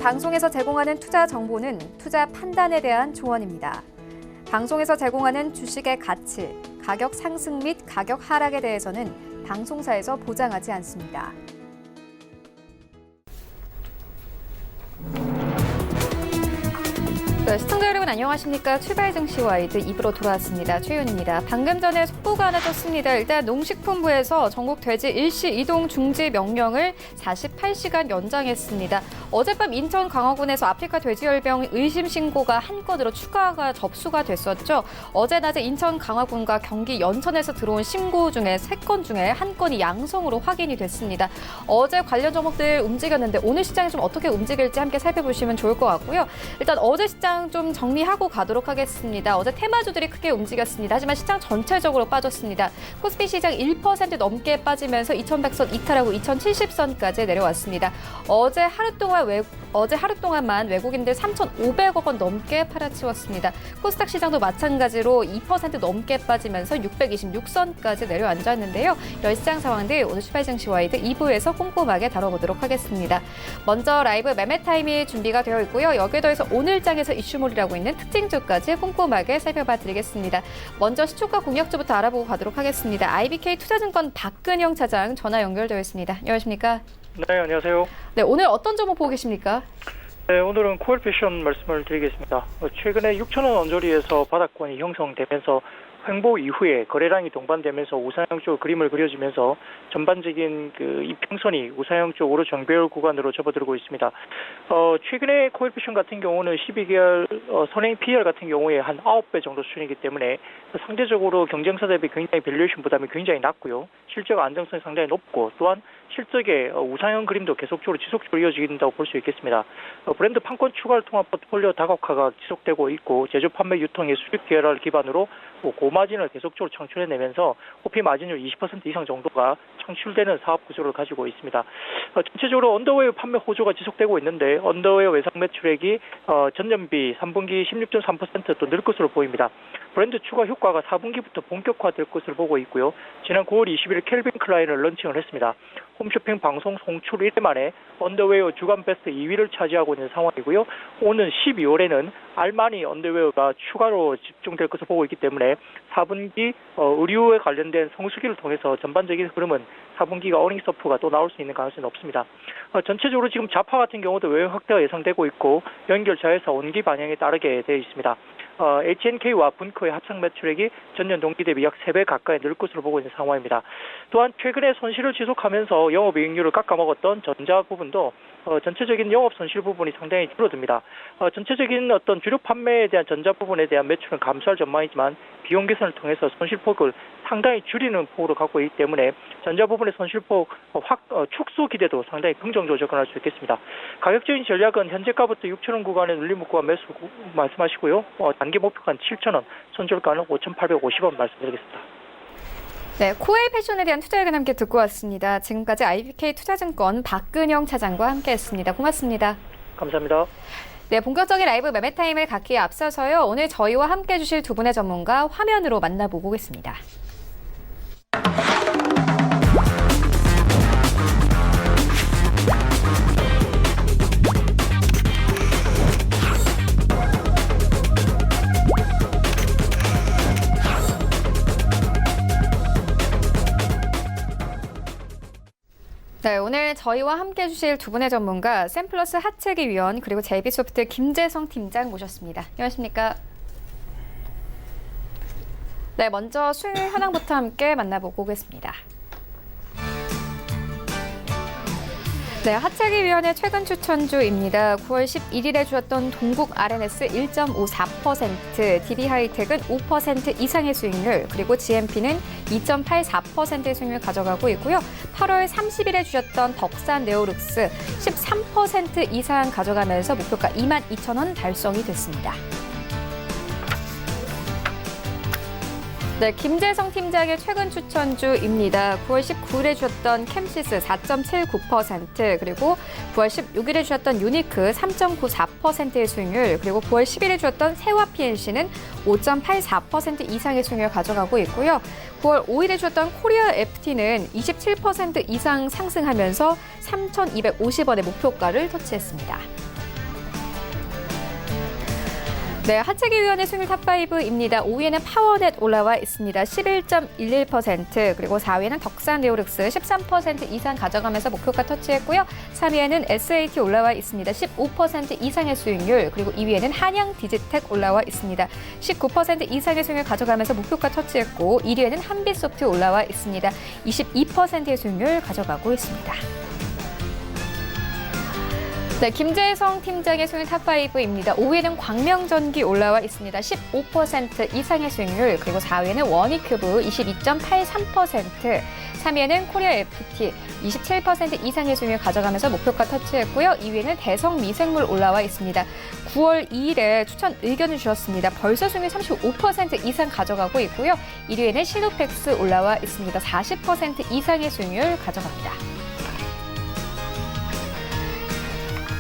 방송에서 제공하는 투자 정보는 투자 판단에 대한 조언입니다. 방송에서 제공하는 주식의 가치, 가격 상승 및 가격 하락에 대해서는 방송사에서 보장하지 않습니다. 시청자 여러분 안녕하십니까? 출발 증시 와이드 2부로 돌아왔습니다. 최윤입니다. 방금 전에 속보가 하나 떴습니다. 일단 농식품부에서 전국 돼지 일시 이동 중지 명령을 48시간 연장했습니다. 어젯밤 인천 강화군에서 아프리카 돼지열병 의심 신고가 한 건으로 추가가 접수가 됐었죠. 어제 낮에 인천 강화군과 경기 연천에서 들어온 신고 중에 3건 중에 한 건이 양성으로 확인이 됐습니다. 어제 관련 종목들 움직였는데 오늘 시장이 좀 어떻게 움직일지 함께 살펴보시면 좋을 것 같고요. 일단 어제 시장 좀 정리하고 가도록 하겠습니다. 어제 테마주들이 크게 움직였습니다. 하지만 시장 전체적으로 빠졌습니다. 코스피 시장 1% 넘게 빠지면서 2100선 이탈하고 2070선까지 내려왔습니다. 어제 하루 동안만 외국인들 3,500억 원 넘게 팔아치웠습니다. 코스닥 시장도 마찬가지로 2% 넘게 빠지면서 626선까지 내려앉았는데요. 이런 시장 상황들 오늘 출발 증시 와이드 2부에서 꼼꼼하게 다뤄보도록 하겠습니다. 먼저 라이브 매매 타임이 준비가 되어 있고요. 여기에 더해서 오늘 장에서 이슈몰이라고 있는 특징주까지 꼼꼼하게 살펴봐 드리겠습니다. 먼저 시초가 공략주부터 알아보고 가도록 하겠습니다. IBK 투자증권 박근영 차장 전화 연결되어 있습니다. 안녕하십니까? 네, 안녕하세요. 네, 오늘 어떤 종목 보고 계십니까? 네, 오늘은 코엘피션 말씀을 드리겠습니다. 최근에 6,000원 언저리에서 바닥권이 형성되면서 횡보 이후에 거래량이 동반되면서 우상향 쪽 그림을 그려지면서 전반적인 이평선이 우상향 쪽으로 정배열 구간으로 접어들고 있습니다. 최근에 코엘피션 같은 경우는 12개월 선행 PER 같은 경우에 한 9배 정도 수준이기 때문에 상대적으로 경쟁사 대비 굉장히 밸류에이션 부담이 굉장히 낮고요. 실적 안정성이 상당히 높고 또한 실적의 우상향 그림도 계속적으로 지속적으로 이어진다고 볼 수 있겠습니다. 브랜드 판권 추가를 통한 포트폴리오 다각화가 지속되고 있고 제조 판매 유통의 수익 계열화를 기반으로 고마진을 계속적으로 창출해내면서 OP 마진율 20% 이상 정도가 창출되는 사업 구조를 가지고 있습니다. 전체적으로 언더웨어 판매 호조가 지속되고 있는데 언더웨어 외상 매출액이 전년비 3분기 16.3% 또 늘 것으로 보입니다. 브랜드 추가 효과가 4분기부터 본격화될 것으로 보고 있고요. 지난 9월 20일 켈빈 클라인을 런칭을 했습니다. 홈쇼핑 방송 송출 1회 만에 언더웨어 주간 베스트 2위를 차지하고 있는 상황이고요. 오는 12월에는 알마니 언더웨어가 추가로 집중될 것으로 보고 있기 때문에 4분기 의류에 관련된 성수기를 통해서 전반적인 흐름은 4분기가 어닝 서프가 또 나올 수 있는 가능성이 높습니다. 전체적으로 지금 자파 같은 경우도 외형 확대가 예상되고 있고 연결자회사 원기 반영에 따르게 되어 있습니다. HNK와 분코의 합상 매출액이 전년 동기 대비 약 3배 가까이 늘 것으로 보고 있는 상황입니다. 또한 최근에 손실을 지속하면서 영업이익률을 깎아먹었던 전자 부분도 전체적인 영업 손실 부분이 상당히 줄어듭니다. 전체적인 어떤 주력 판매에 대한 전자 부분에 대한 매출은 감소할 전망이지만 비용 개선을 통해서 손실폭을 상당히 줄이는 폭으로 갖고 있기 때문에 전자 부분의 손실폭 축소 기대도 상당히 긍정적으로 접근할 수 있겠습니다. 가격적인 전략은 현재가부터 6,000원 구간의 눌림목과 매수 말씀하시고요. 단기 목표가는 7,000원, 손절가는 5,850원 말씀드리겠습니다. 네, 코엘 패션에 대한 투자 의견 함께 듣고 왔습니다. 지금까지 IBK 투자증권 박근영 차장과 함께했습니다. 고맙습니다. 감사합니다. 네, 본격적인 라이브 매매 타임을 갖기에 앞서서요. 오늘 저희와 함께 해주실 두 분의 전문가 화면으로 만나보고 오겠습니다. 네, 오늘 저희와 함께 해주실 두 분의 전문가 샘플러스 하채기 위원 그리고 JB소프트 김재성 팀장 모셨습니다. 안녕하십니까? 네, 먼저 수요일 현황부터 함께 만나보고 오겠습니다. 네, 하채기 위원의 최근 추천주입니다. 9월 11일에 주었던 동국 RNS 1.54%, DB하이텍은 5% 이상의 수익률, 그리고 GMP는 2.84%의 수익률을 가져가고 있고요. 8월 30일에 주셨던 덕산 네오룩스 13% 이상 가져가면서 목표가 22,000원 달성이 됐습니다. 네, 김재성 팀장의 최근 추천주입니다. 9월 19일에 주셨던 캠시스 4.79%, 그리고 9월 16일에 주셨던 유니크 3.94%의 수익률, 그리고 9월 10일에 주셨던 세화 PNC는 5.84% 이상의 수익률을 가져가고 있고요. 9월 5일에 주셨던 코리아 FT는 27% 이상 상승하면서 3,250원의 목표가를 터치했습니다. 네, 하체기 위원회 수익률 탑5입니다. 5위에는 파워넷 올라와 있습니다. 11.11%, 그리고 4위에는 덕산 네오릭스 13% 이상 가져가면서 목표가 터치했고요. 3위에는 SAT 올라와 있습니다. 15% 이상의 수익률, 그리고 2위에는 한양 디지텍 올라와 있습니다. 19% 이상의 수익률 가져가면서 목표가 터치했고, 1위에는 한빛소프트 올라와 있습니다. 22%의 수익률 가져가고 있습니다. 네, 김재성 팀장의 수익률 탑5입니다. 5위에는 광명전기 올라와 있습니다. 15% 이상의 수익률, 그리고 4위에는 원익큐브 22.83%, 3위에는 코리아 FT 27% 이상의 수익률 가져가면서 목표가 터치했고요. 2위에는 대성미생물 올라와 있습니다. 9월 2일에 추천 의견을 주셨습니다. 벌써 수익률 35% 이상 가져가고 있고요. 1위에는 시노펙스 올라와 있습니다. 40% 이상의 수익률 가져갑니다.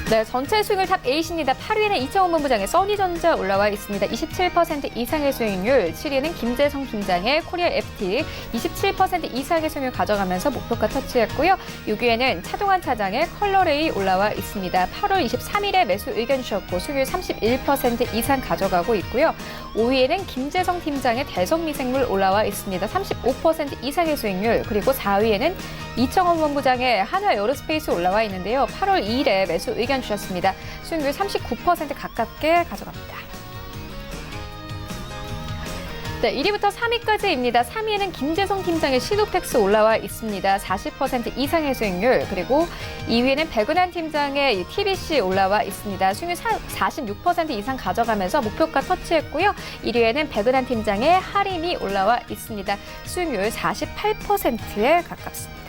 네, 전체 수익률 탑8입니다. 8위에는 이창원 본부장의 써니전자 올라와 있습니다. 27% 이상의 수익률, 7위에는 김재성 팀장의 코리아 FT 27% 이상의 수익률 가져가면서 목표가 터치했고요. 6위에는 차동환 차장의 컬러레이 올라와 있습니다. 8월 23일에 매수 의견 주셨고 수익률 31% 이상 가져가고 있고요. 5위에는 김재성 팀장의 대성미생물 올라와 있습니다. 35% 이상의 수익률, 그리고 4위에는 이창원 본부장의 한화에어로스페이스 올라와 있는데요. 8월 2일에 매수 의견 주셨습니다. 수익률 39% 가깝게 가져갑니다. 네, 1위부터 3위까지입니다. 3위에는 김재성 팀장의 시노펙스 올라와 있습니다. 40% 이상의 수익률, 그리고 2위에는 백은한 팀장의 TBC 올라와 있습니다. 수익률 46% 이상 가져가면서 목표가 터치했고요. 1위에는 백은한 팀장의 하림이 올라와 있습니다. 수익률 48%에 가깝습니다.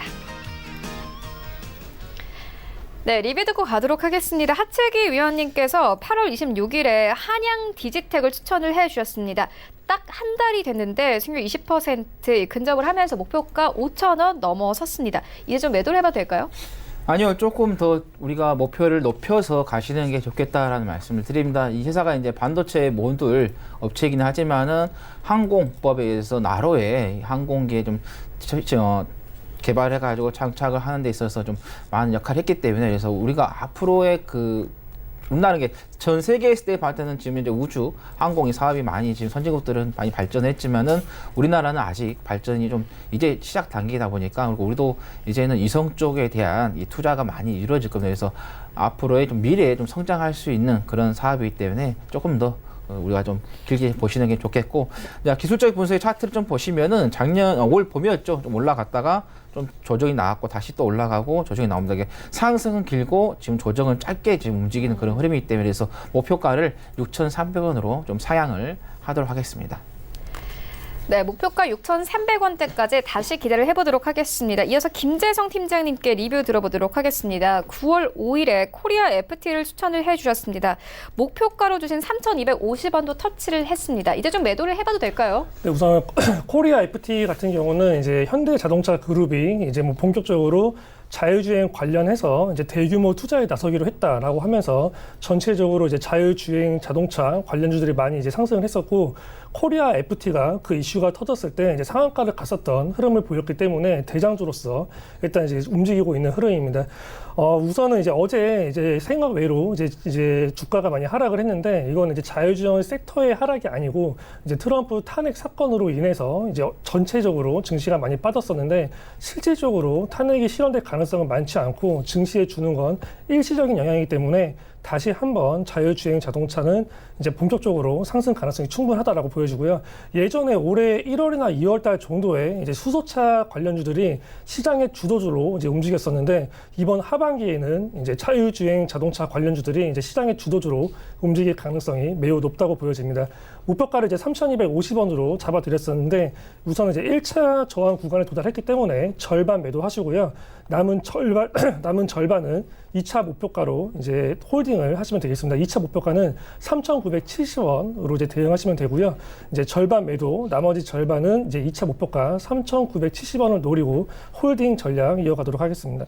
네, 리뷰 듣고 가도록 하겠습니다. 하채기 위원님께서 8월 26일에 한양 디지텍을 추천을 해주셨습니다. 딱 한 달이 됐는데 수익률 20% 근접을 하면서 목표가 5,000원 넘어섰습니다. 이제 좀 매도를 해봐도 될까요? 아니요, 조금 더 우리가 목표를 높여서 가시는 게 좋겠다라는 말씀을 드립니다. 이 회사가 이제 반도체 모듈 업체이긴 하지만은 항공법에 의해서 나로의 항공기에 좀 개발해가지고 장착을 하는 데 있어서 좀 많은 역할을 했기 때문에, 그래서 우리가 앞으로의 온다는 게 전 세계에 있을 때 봤을 때는 지금 이제 우주 항공이 사업이 많이 지금 선진국들은 많이 발전했지만은 우리나라는 아직 발전이 좀 이제 시작 단계이다 보니까, 그리고 우리도 이제는 위성 쪽에 대한 이 투자가 많이 이루어질 겁니다. 그래서 앞으로의 좀 미래에 좀 성장할 수 있는 그런 사업이기 때문에 조금 더 우리가 좀 길게 보시는 게 좋겠고, 기술적인 분석의 차트를 좀 보시면은 올 봄이었죠. 좀 올라갔다가 좀 조정이 나왔고 다시 또 올라가고 조정이 나옵니다. 이게 상승은 길고 지금 조정은 짧게 지금 움직이는 그런 흐름이기 때문에, 그래서 목표가를 6,300원으로 좀 상향을 하도록 하겠습니다. 네, 목표가 6,300원대까지 다시 기대를 해보도록 하겠습니다. 이어서 김재성 팀장님께 리뷰 들어보도록 하겠습니다. 9월 5일에 코리아 FT를 추천을 해주셨습니다. 목표가로 주신 3,250원도 터치를 했습니다. 이제 좀 매도를 해봐도 될까요? 네, 우선 코리아 FT 같은 경우는 이제 현대자동차 그룹이 이제 뭐 본격적으로 자율주행 관련해서 이제 대규모 투자에 나서기로 했다라고 하면서 전체적으로 이제 자율주행 자동차 관련주들이 많이 이제 상승을 했었고, 코리아 FT가 그 이슈가 터졌을 때 이제 상한가를 갔었던 흐름을 보였기 때문에 대장주로서 일단 이제 움직이고 있는 흐름입니다. 우선은 이제 어제 이제 생각 외로 이제 주가가 많이 하락을 했는데, 이건 이제 자율주행 섹터의 하락이 아니고 이제 트럼프 탄핵 사건으로 인해서 이제 전체적으로 증시가 많이 빠졌었는데, 실질적으로 탄핵이 실현될 가능성은 많지 않고 증시에 주는 건 일시적인 영향이기 때문에 다시 한번 자율주행 자동차는 이제 본격적으로 상승 가능성이 충분하다라고 보여지고요. 예전에 올해 1월이나 2월 달 정도에 이제 수소차 관련주들이 시장의 주도주로 이제 움직였었는데, 이번 하반기에는 이제 자율주행 자동차 관련주들이 이제 시장의 주도주로 움직일 가능성이 매우 높다고 보여집니다. 목표가를 이제 3,250원으로 잡아드렸었는데, 우선 이제 1차 저항 구간에 도달했기 때문에 절반 매도하시고요. 남은 절반은 2차 목표가로 이제 홀딩을 하시면 되겠습니다. 2차 목표가는 3,970원으로 이제 대응하시면 되고요. 이제 절반 매도, 나머지 절반은 이제 2차 목표가 3,970원을 노리고 홀딩 전략 이어가도록 하겠습니다.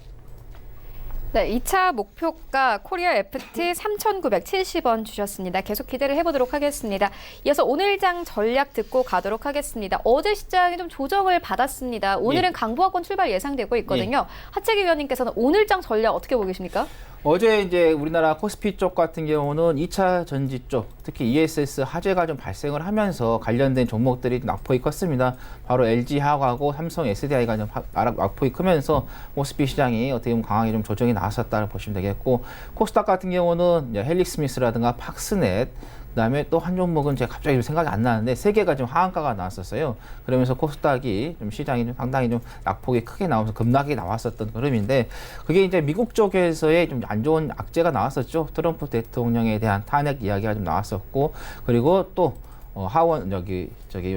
네, 2차 목표가 코리아 FT 3,970원 주셨습니다. 계속 기대를 해보도록 하겠습니다. 이어서 오늘장 전략 듣고 가도록 하겠습니다. 어제 시장이 좀 조정을 받았습니다. 오늘은 강보합권 출발 예상되고 있거든요. 하채기 위원님께서는 오늘장 전략 어떻게 보고 계십니까? 어제 이제 우리나라 코스피 쪽 같은 경우는 2차 전지 쪽, 특히 ESS 화재가 좀 발생을 하면서 관련된 종목들이 낙폭이 컸습니다. 바로 LG화학하고 삼성 SDI가 좀 낙폭이 크면서 코스피 시장이 어떻게 보면 강하게 좀 조정이 나왔었다고 보시면 되겠고, 코스닥 같은 경우는 헬릭스미스라든가 팍스넷, 그다음에 또 한 종목은 제가 갑자기 생각이 안 나는데 세 개가 좀 하한가가 나왔었어요. 그러면서 코스닥이 좀 시장이 좀 상당히 좀 낙폭이 크게 나오면서 급락이 나왔었던 흐름인데, 그게 이제 미국 쪽에서의 좀 안 좋은 악재가 나왔었죠. 트럼프 대통령에 대한 탄핵 이야기가 좀 나왔었고, 그리고 또 하원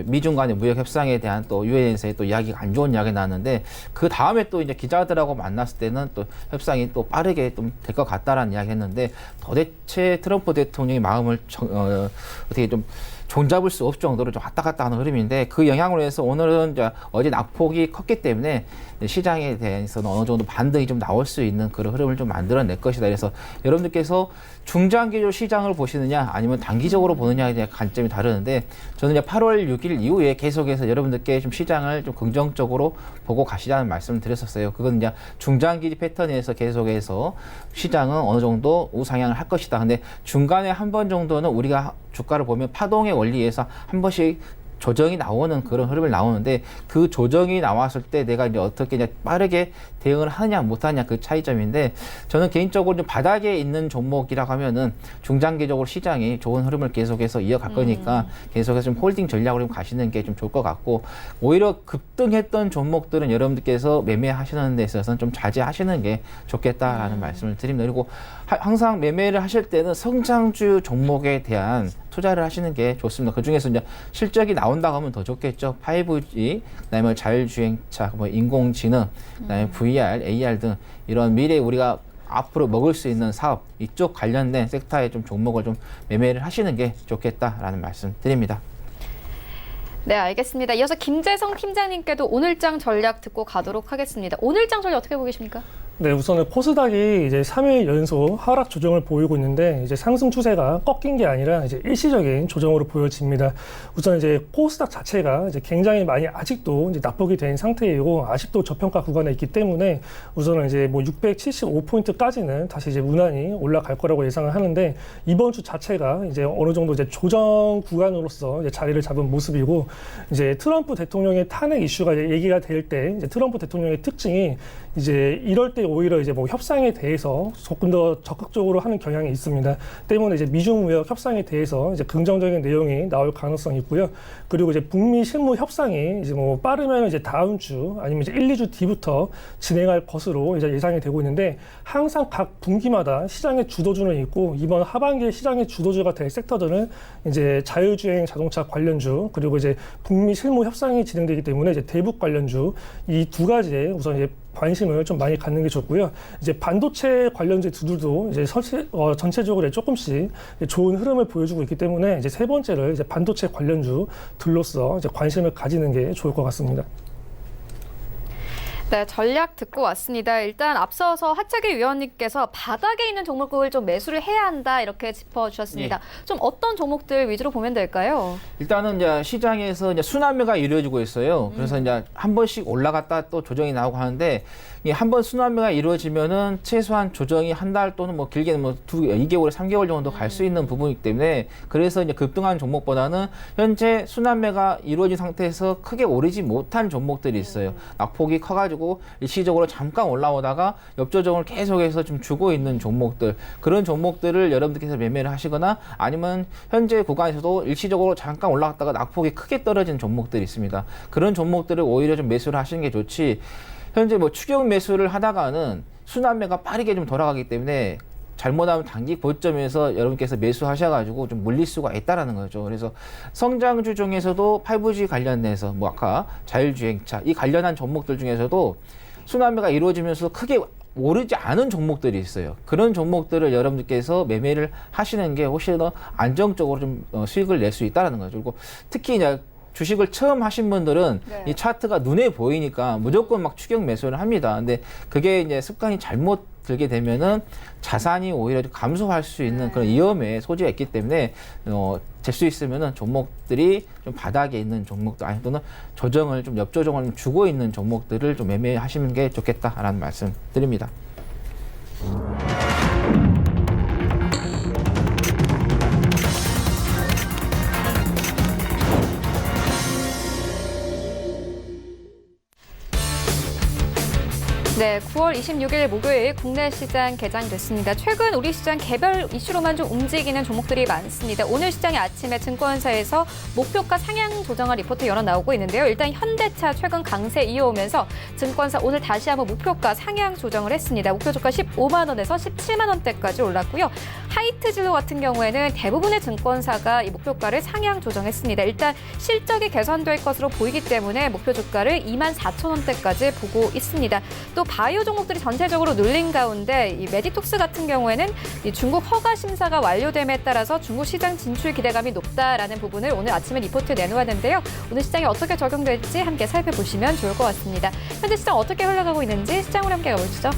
미중 간의 무역 협상에 대한 또 유엔에서의 또 이야기가 안 좋은 이야기가 나왔는데, 그 다음에 또 이제 기자들하고 만났을 때는 또 협상이 또 빠르게 좀 될 것 같다라는 이야기 했는데, 도대체 트럼프 대통령의 마음을 어떻게 좀 종잡을 수 없을 정도로 좀 왔다 갔다 하는 흐름인데, 그 영향으로 해서 오늘은 이제 어제 낙폭이 컸기 때문에 시장에 대해서는 어느 정도 반등이 좀 나올 수 있는 그런 흐름을 좀 만들어낼 것이다. 그래서 여러분들께서 중장기적으로 시장을 보시느냐 아니면 단기적으로 보느냐에 대한 관점이 다르는데, 저는 이제 8월 6일 이후에 계속해서 여러분들께 좀 시장을 좀 긍정적으로 보고 가시자는 말씀을 드렸었어요. 그건 이제 중장기 패턴에서 계속해서 시장은 어느 정도 우상향을 할 것이다. 근데 중간에 한 번 정도는 우리가 주가를 보면 파동의 원리에서 한 번씩 조정이 나오는 그런 흐름을 나오는데, 그 조정이 나왔을 때 내가 이제 어떻게 이제 빠르게 대응을 하느냐 못하느냐 그 차이점인데, 저는 개인적으로 좀 바닥에 있는 종목이라고 하면은 중장기적으로 시장이 좋은 흐름을 계속해서 이어갈 거니까 계속해서 좀 홀딩 전략으로 좀 가시는 게 좀 좋을 것 같고, 오히려 급등했던 종목들은 여러분들께서 매매하시는 데 있어서는 좀 자제하시는 게 좋겠다라는 말씀을 드립니다. 그리고 항상 매매를 하실 때는 성장주 종목에 대한 투자를 하시는 게 좋습니다. 그 중에서 이제 실적이 나온다고 하면 더 좋겠죠. 5G, 그다음에 자율주행차, 뭐 인공지능, 그다음에 VR, AR 등 이런 미래 우리가 앞으로 먹을 수 있는 사업, 이쪽 관련된 섹터의 좀 종목을 좀 매매를 하시는 게 좋겠다라는 말씀 드립니다. 네, 알겠습니다. 이어서 김재성 팀장님께도 오늘장 전략 듣고 가도록 하겠습니다. 오늘장 전략 어떻게 보고 계십니까? 네, 우선은 코스닥이 이제 3일 연속 하락 조정을 보이고 있는데, 이제 상승 추세가 꺾인 게 아니라 이제 일시적인 조정으로 보여집니다. 우선 이제 코스닥 자체가 이제 굉장히 많이 아직도 이제 낙폭이 된 상태이고, 아직도 저평가 구간에 있기 때문에 우선은 이제 뭐 675포인트까지는 다시 이제 무난히 올라갈 거라고 예상을 하는데, 이번 주 자체가 이제 어느 정도 이제 조정 구간으로서 이제 자리를 잡은 모습이고, 이제 트럼프 대통령의 탄핵 이슈가 이제 얘기가 될 때, 이제 트럼프 대통령의 특징이 이제 이럴 때 오히려 이제 뭐 협상에 대해서 조금 더 적극적으로 하는 경향이 있습니다. 때문에 이제 미중 무역 협상에 대해서 이제 긍정적인 내용이 나올 가능성이 있고요. 그리고 이제 북미 실무 협상이 이제 뭐 빠르면 이제 다음 주 아니면 이제 1, 2주 뒤부터 진행할 것으로 이제 예상이 되고 있는데, 항상 각 분기마다 시장의 주도주는 있고, 이번 하반기에 시장의 주도주가 될 섹터들은 이제 자율주행 자동차 관련주, 그리고 이제 북미 실무 협상이 진행되기 때문에 이제 대북 관련주, 이 두 가지에 우선 이제 관심을 좀 많이 갖는 게 좋고요. 이제 반도체 관련주들도 이제 전체적으로 조금씩 좋은 흐름을 보여주고 있기 때문에, 이제 세 번째를 이제 반도체 관련주들로서 이제 관심을 가지는 게 좋을 것 같습니다. 네, 전략 듣고 왔습니다. 일단 앞서서 하차기 위원님께서 바닥에 있는 종목을 좀 매수를 해야 한다 이렇게 짚어주셨습니다. 좀 어떤 종목들 위주로 보면 될까요? 일단은 이제 시장에서 이제 순환매가 이루어지고 있어요. 그래서 이제 한 번씩 올라갔다 또 조정이 나오고 하는데, 한 번 순환매가 이루어지면은 최소한 조정이 한 달 또는 뭐 길게는 뭐 2개월, 3개월 정도 갈 수 있는 부분이기 때문에, 그래서 이제 급등한 종목보다는 현재 순환매가 이루어진 상태에서 크게 오르지 못한 종목들이 있어요. 낙폭이 커가지고 일시적으로 잠깐 올라오다가 옆조정을 계속해서 좀 주고 있는 종목들, 그런 종목들을 여러분들께서 매매를 하시거나, 아니면 현재 구간에서도 일시적으로 잠깐 올라갔다가 낙폭이 크게 떨어진 종목들이 있습니다. 그런 종목들을 오히려 좀 매수를 하시는 게 좋지, 현재 뭐 추격 매수를 하다가는 순환매가 빠르게 좀 돌아가기 때문에 잘못하면 단기 고점에서 여러분께서 매수하셔가지고 좀 물릴 수가 있다라는 거죠. 그래서 성장주 중에서도 5G 관련해서 뭐 아까 자율주행차 이 관련한 종목들 중에서도 순환매가 이루어지면서 크게 오르지 않은 종목들이 있어요. 그런 종목들을 여러분들께서 매매를 하시는 게 훨씬 더 안정적으로 좀 수익을 낼 수 있다라는 거죠. 그리고 특히 이제 주식을 처음 하신 분들은 이 차트가 눈에 보이니까 무조건 막 추격 매수를 합니다. 근데 그게 이제 습관이 잘못 들게 되면은 자산이 오히려 감소할 수 있는 그런 위험의 소지가 있기 때문에 될 수 있으면은 종목들이 좀 바닥에 있는 종목들, 아니 또는 조정을 좀 옆조정을 좀 주고 있는 종목들을 좀 매매하시는 게 좋겠다라는 말씀 드립니다. 네, 9월 26일 목요일 국내 시장 개장됐습니다. 최근 우리 시장 개별 이슈로만 좀 움직이는 종목들이 많습니다. 오늘 시장이 아침에 증권사에서 목표가 상향 조정한 리포트 여러 나오고 있는데요. 일단 현대차 최근 강세 이어오면서 증권사 오늘 다시 한번 목표가 상향 조정을 했습니다. 목표 주가 15만 원에서 17만 원대까지 올랐고요. 하이트진로 같은 경우에는 대부분의 증권사가 이 목표가를 상향 조정했습니다. 일단 실적이 개선될 것으로 보이기 때문에 목표 주가를 2만 4천 원대까지 보고 있습니다. 또 바이오 종목들이 전체적으로 눌린 가운데 이 메디톡스 같은 경우에는 이 중국 허가 심사가 완료됨에 따라서 중국 시장 진출 기대감이 높다라는 부분을 오늘 아침에 리포트 내놓았는데요. 오늘 시장이 어떻게 적용될지 함께 살펴보시면 좋을 것 같습니다. 현재 시장 어떻게 흘러가고 있는지 시장으로 함께 가보시죠.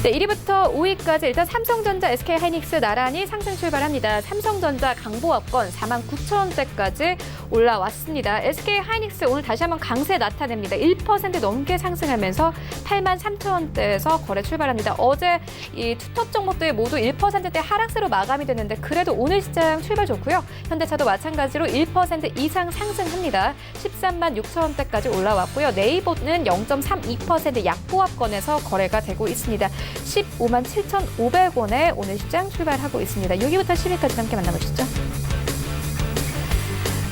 네, 1위부터 5위까지 일단 삼성전자, SK하이닉스 나란히 상승 출발합니다. 삼성전자 강보합권 4만 9천 원대까지 올라왔습니다. SK하이닉스 오늘 다시 한번 강세 나타냅니다. 1% 넘게 상승하면서 8만 3천 원대에서 거래 출발합니다. 어제 이 투톱 종목들 모두 1%대 하락세로 마감이 됐는데 그래도 오늘 시장 출발 좋고요. 현대차도 마찬가지로 1% 이상 상승합니다. 13만 6천 원대까지 올라왔고요. 네이버는 0.32% 약보합권에서 거래가 되고 있습니다. 15만 7,500원에 오늘 시장 출발하고 있습니다. 6위부터 10위까지 함께 만나보시죠.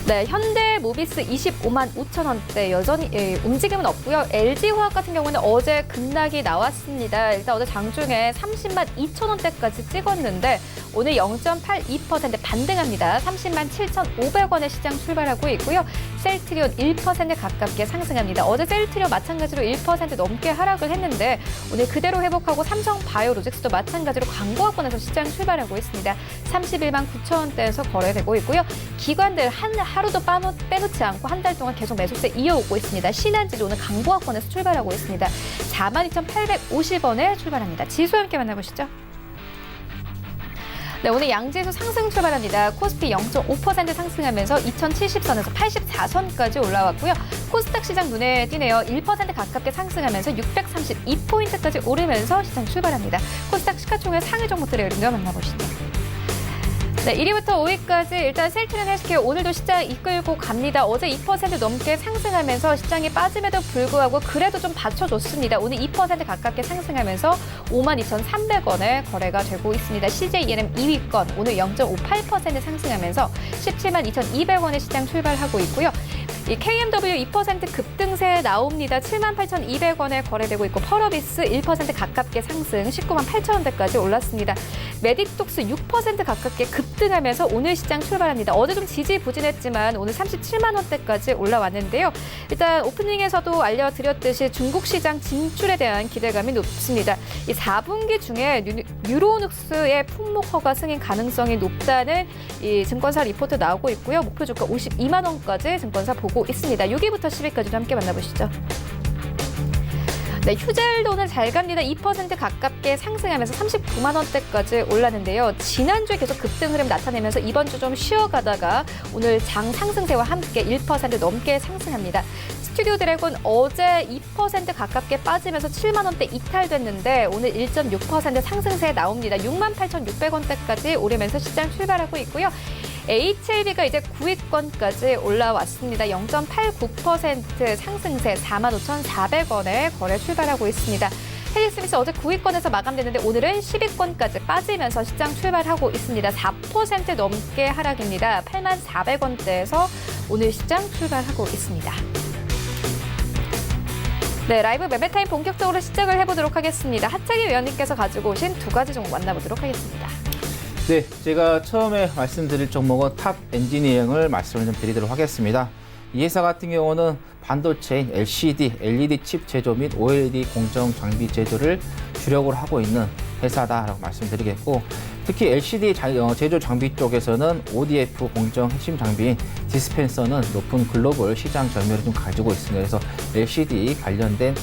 네, 현대모비스 25만 5천 원대 여전히 움직임은 없고요. LG화학 같은 경우는 어제 급락이 나왔습니다. 일단 어제 장중에 30만 2천 원대까지 찍었는데 오늘 0.82% 반등합니다. 30만 7,500원에 시장 출발하고 있고요. 셀트리온 1% 가깝게 상승합니다. 어제 셀트리온 마찬가지로 1% 넘게 하락을 했는데 오늘 그대로 회복하고 삼성바이오로직스도 마찬가지로 강보합권에서 시장 출발하고 있습니다. 31만 9천 원대에서 거래되고 있고요. 기관들 하루도 빼놓지 않고 한 달 동안 계속 매수세 이어오고 있습니다. 신한지도 오늘 강보합권에서 출발하고 있습니다. 42,850원에 출발합니다. 지수 함께 만나보시죠. 네, 오늘 양지수 상승 출발합니다. 코스피 0.5% 상승하면서 2070선에서 84선까지 올라왔고요. 코스닥 시장 눈에 띄네요. 1% 가깝게 상승하면서 632포인트까지 오르면서 시장 출발합니다. 코스닥 시가총액 상위 종목들의 흐름을 만나보시죠. 네, 1위부터 5위까지 일단 셀트리온 헬스케어 오늘도 시장 이끌고 갑니다. 어제 2% 넘게 상승하면서 시장이 빠짐에도 불구하고 그래도 좀 받쳐줬습니다. 오늘 2% 가깝게 상승하면서 52,300원에 거래가 되고 있습니다. CJENM 2위권 오늘 0.58% 상승하면서 172,200원에 시장 출발하고 있고요. 이 KMW 2% 급등세 나옵니다. 78,200원에 거래되고 있고 펄어비스 1% 가깝게 상승 19만 8천 원대까지 올랐습니다. 메디톡스 6% 가깝게 급등하면서 오늘 시장 출발합니다. 어제 좀 지지부진했지만 오늘 37만 원대까지 올라왔는데요. 일단 오프닝에서도 알려드렸듯이 중국 시장 진출에 대한 기대감이 높습니다. 이 4분기 중에 뉴로닉스의 품목 허가 승인 가능성이 높다는 이 증권사 리포트 나오고 있고요. 목표 주가 52만 원까지 증권사 보고 있습니다. 6위부터 10위까지도 함께 만나보시죠. 네, 휴젤도 오늘 잘 갑니다. 2% 가깝게 상승하면서 39만 원대까지 올랐는데요. 지난주에 계속 급등 흐름 나타내면서 이번 주 좀 쉬어가다가 오늘 장 상승세와 함께 1% 넘게 상승합니다. 스튜디오 드래곤 어제 2% 가깝게 빠지면서 7만 원대 이탈됐는데 오늘 1.6% 상승세 나옵니다. 68,600원대까지 오르면서 시장 출발하고 있고요. HLB가 이제 9위권까지 올라왔습니다. 0.89% 상승세 45,400원에 거래 출발하고 있습니다. 헤이스미스 어제 9위권에서 마감됐는데 오늘은 10위권까지 빠지면서 시장 출발하고 있습니다. 4% 넘게 하락입니다. 84,400원대에서 오늘 시장 출발하고 있습니다. 네, 라이브 매매타임 본격적으로 시작을 해보도록 하겠습니다. 하창희 위원님께서 가지고 오신 두 가지 종목 만나보도록 하겠습니다. 네, 제가 처음에 말씀드릴 종목은 탑 엔지니어링을 말씀을 좀 드리도록 하겠습니다. 이 회사 같은 경우는 반도체인 LCD, LED 칩 제조 및 OLED 공정 장비 제조를 주력으로 하고 있는 회사다라고 말씀드리겠고, 특히 LCD 제조 장비 쪽에서는 ODF 공정 핵심 장비인 디스펜서는 높은 글로벌 시장 점유율을 좀 가지고 있습니다. 그래서 LCD 관련된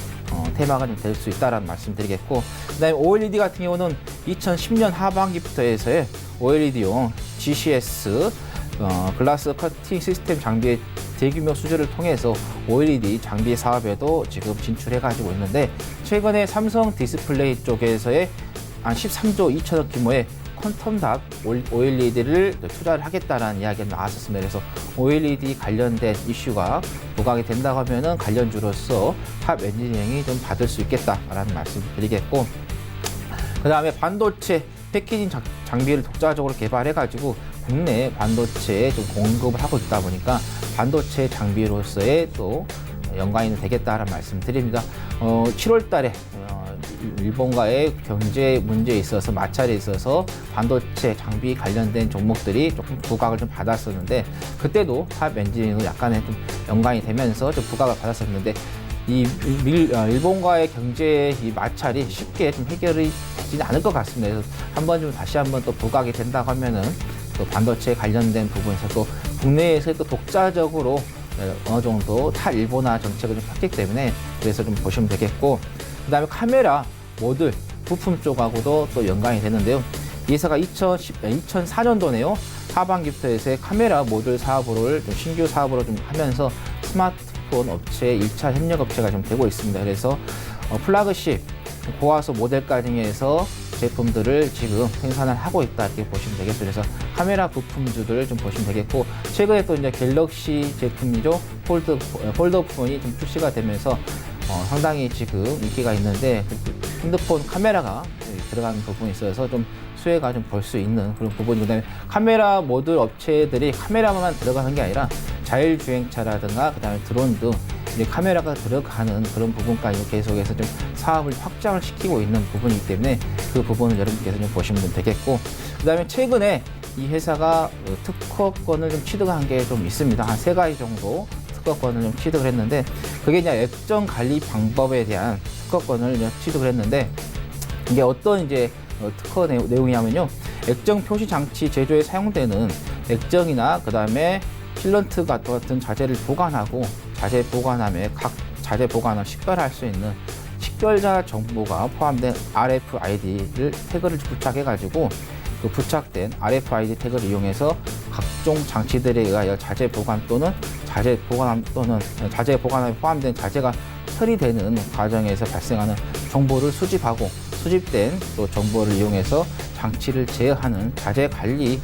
테마가 좀 될 수 있다라는 말씀드리겠고, 그다음에 OLED 같은 경우는 2010년 하반기부터 해서의 OLED용 GCS 글라스 커팅 시스템 장비의 대규모 수주를 통해서 OLED 장비 사업에도 지금 진출해가지고 있는데, 최근에 삼성 디스플레이 쪽에서의 한 13조 2천억 규모의 퀀텀닷 OLED를 투자를 하겠다라는 이야기가 나왔었습니다. 그래서 OLED 관련된 이슈가 부각이 된다고 하면은 관련주로서 탑 엔지니어링이 좀 받을 수 있겠다라는 말씀을 드리겠고, 그 다음에 반도체 패키징 장비를 독자적으로 개발해가지고 국내 반도체에 좀 공급을 하고 있다 보니까 반도체 장비로서의 또 연관이 되겠다라는 말씀 드립니다. 7월 달에 일본과의 경제 문제에 있어서 마찰에 있어서 반도체 장비 관련된 종목들이 조금 부각을 좀 받았었는데, 그때도 탑 엔지니어링은 약간의 좀 연관이 되면서 좀 부각을 받았었는데, 일본과의 경제 이 마찰이 쉽게 좀 해결이 되지는 않을 것 같습니다. 그래서 한번 좀 다시 한번 또 부각이 된다고 하면은 또 반도체 관련된 부분에서 또 국내에서 또 독자적으로 어느 정도 탈일본화 정책을 좀 폈기 때문에 그래서 좀 보시면 되겠고, 그 다음에 카메라 모듈 부품 쪽하고도 또 연관이 되는데요. 이 회사가 2004년도네요. 하반기부터 카메라 모듈 사업을 좀 신규 사업으로 좀 하면서 스마트폰 업체 1차 협력 업체가 좀 되고 있습니다. 그래서 플래그십 고화소 모델까지 해서 제품들을 지금 생산을 하고 있다 이렇게 보시면 되겠어요. 그래서 카메라 부품주들 좀 보시면 되겠고, 최근에 또 이제 갤럭시 제품이죠. 폴더 폰이 좀 출시가 되면서 상당히 지금 인기가 있는데, 핸드폰 카메라가 들어가는 부분이 있어서 좀 수혜가 좀 볼 수 있는 그런 부분이, 그다음에 카메라 모듈 업체들이 카메라만 들어가는 게 아니라 자율주행차라든가 그다음에 드론 등 이제 카메라가 들어가는 그런 부분까지 계속해서 좀 사업을 확장을 시키고 있는 부분이기 때문에 그 부분을 여러분께서 좀 보시면 되겠고, 그다음에 최근에 이 회사가 특허권을 좀 취득한 게 좀 있습니다. 한 3가지 정도 특허권을 좀 취득을 했는데, 그게 이제 액정 관리 방법에 대한 특허권을 이제 취득을 했는데, 이게 어떤 이제 특허 내용이냐면요. 액정 표시 장치 제조에 사용되는 액정이나 그 다음에 필런트 같은 자재를 보관하고, 자재 보관함에 각 자재 보관을 식별할 수 있는 식별자 정보가 포함된 RFID를 태그를 부착해가지고, 그 부착된 RFID 태그를 이용해서 각종 장치들에 의하여 자재 보관 또는 자재 보관함에 포함된 자재가 처리되는 과정에서 발생하는 정보를 수집하고, 수집된 또 정보를 이용해서 장치를 제어하는 자재 관리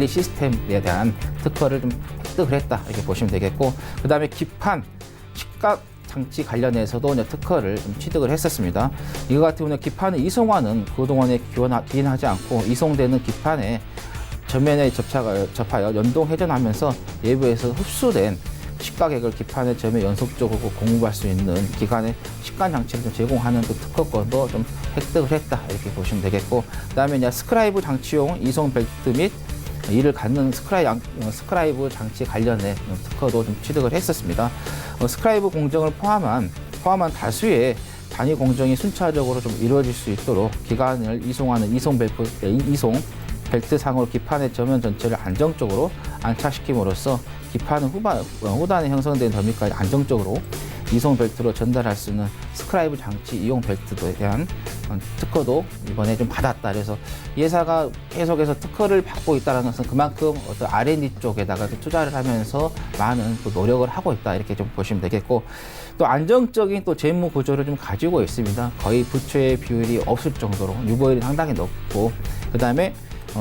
시스템에 대한 특허를 좀 획득을 했다 이렇게 보시면 되겠고, 그 다음에 기판 식각 장치 관련해서도 이제 특허를 좀 취득을 했었습니다. 이거 같은 경우는 기판을 이송하는 그동안에 기인하지 않고 이송되는 기판에 전면에 접하여 연동 회전하면서 내부에서 흡수된 식가액을 기판의 점에 연속적으로 공급할 수 있는 기간의 식간 장치를 좀 제공하는 그 특허권도 좀 획득을 했다 이렇게 보시면 되겠고, 그다음에 이제 스크라이브 장치용 이송 벨트 및 이를 갖는 스크라이브 장치 관련된 특허도 좀 취득을 했었습니다. 스크라이브 공정을 포함한 다수의 단위 공정이 순차적으로 좀 이루어질 수 있도록 기간을 이송하는 이송 벨트 상으로 기판의 저면 전체를 안정적으로 안착시킴으로써 기판은 후단에 형성된 더미까지 안정적으로 이송 벨트로 전달할 수 있는 스크라이브 장치 이용 벨트에 대한 특허도 이번에 좀 받았다. 그래서 이 회사가 계속해서 특허를 받고 있다는 것은 그만큼 어떤 R&D 쪽에다가 투자를 하면서 많은 또 노력을 하고 있다 이렇게 좀 보시면 되겠고, 또 안정적인 또 재무 구조를 좀 가지고 있습니다. 거의 부채 비율이 없을 정도로 유보율이 상당히 높고, 그 다음에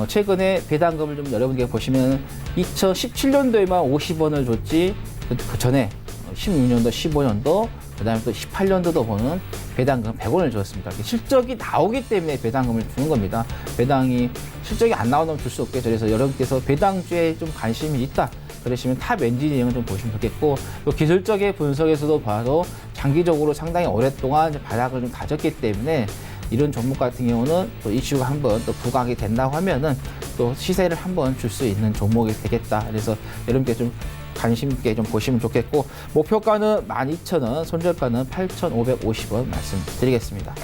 최근에 배당금을 좀 여러분께 보시면 2017년도에만 50원을 줬지, 그 전에 16년도, 15년도, 그 다음에 또 18년도도 보는 배당금 100원을 줬습니다. 실적이 나오기 때문에 배당금을 주는 겁니다. 배당이 실적이 안 나오면 줄 수 없겠죠. 그래서 여러분께서 배당주에 좀 관심이 있다 그러시면 탑 엔지니어링을 좀 보시면 좋겠고, 또 기술적인 분석에서도 봐도 장기적으로 상당히 오랫동안 바닥을 좀 다졌기 때문에 이런 종목 같은 경우는 또 이슈가 한번 또 부각이 된다고 하면은 또 시세를 한번 줄 수 있는 종목이 되겠다. 그래서 여러분께 좀 관심 있게 좀 보시면 좋겠고, 목표가는 12,000원, 손절가는 8,550원 말씀드리겠습니다.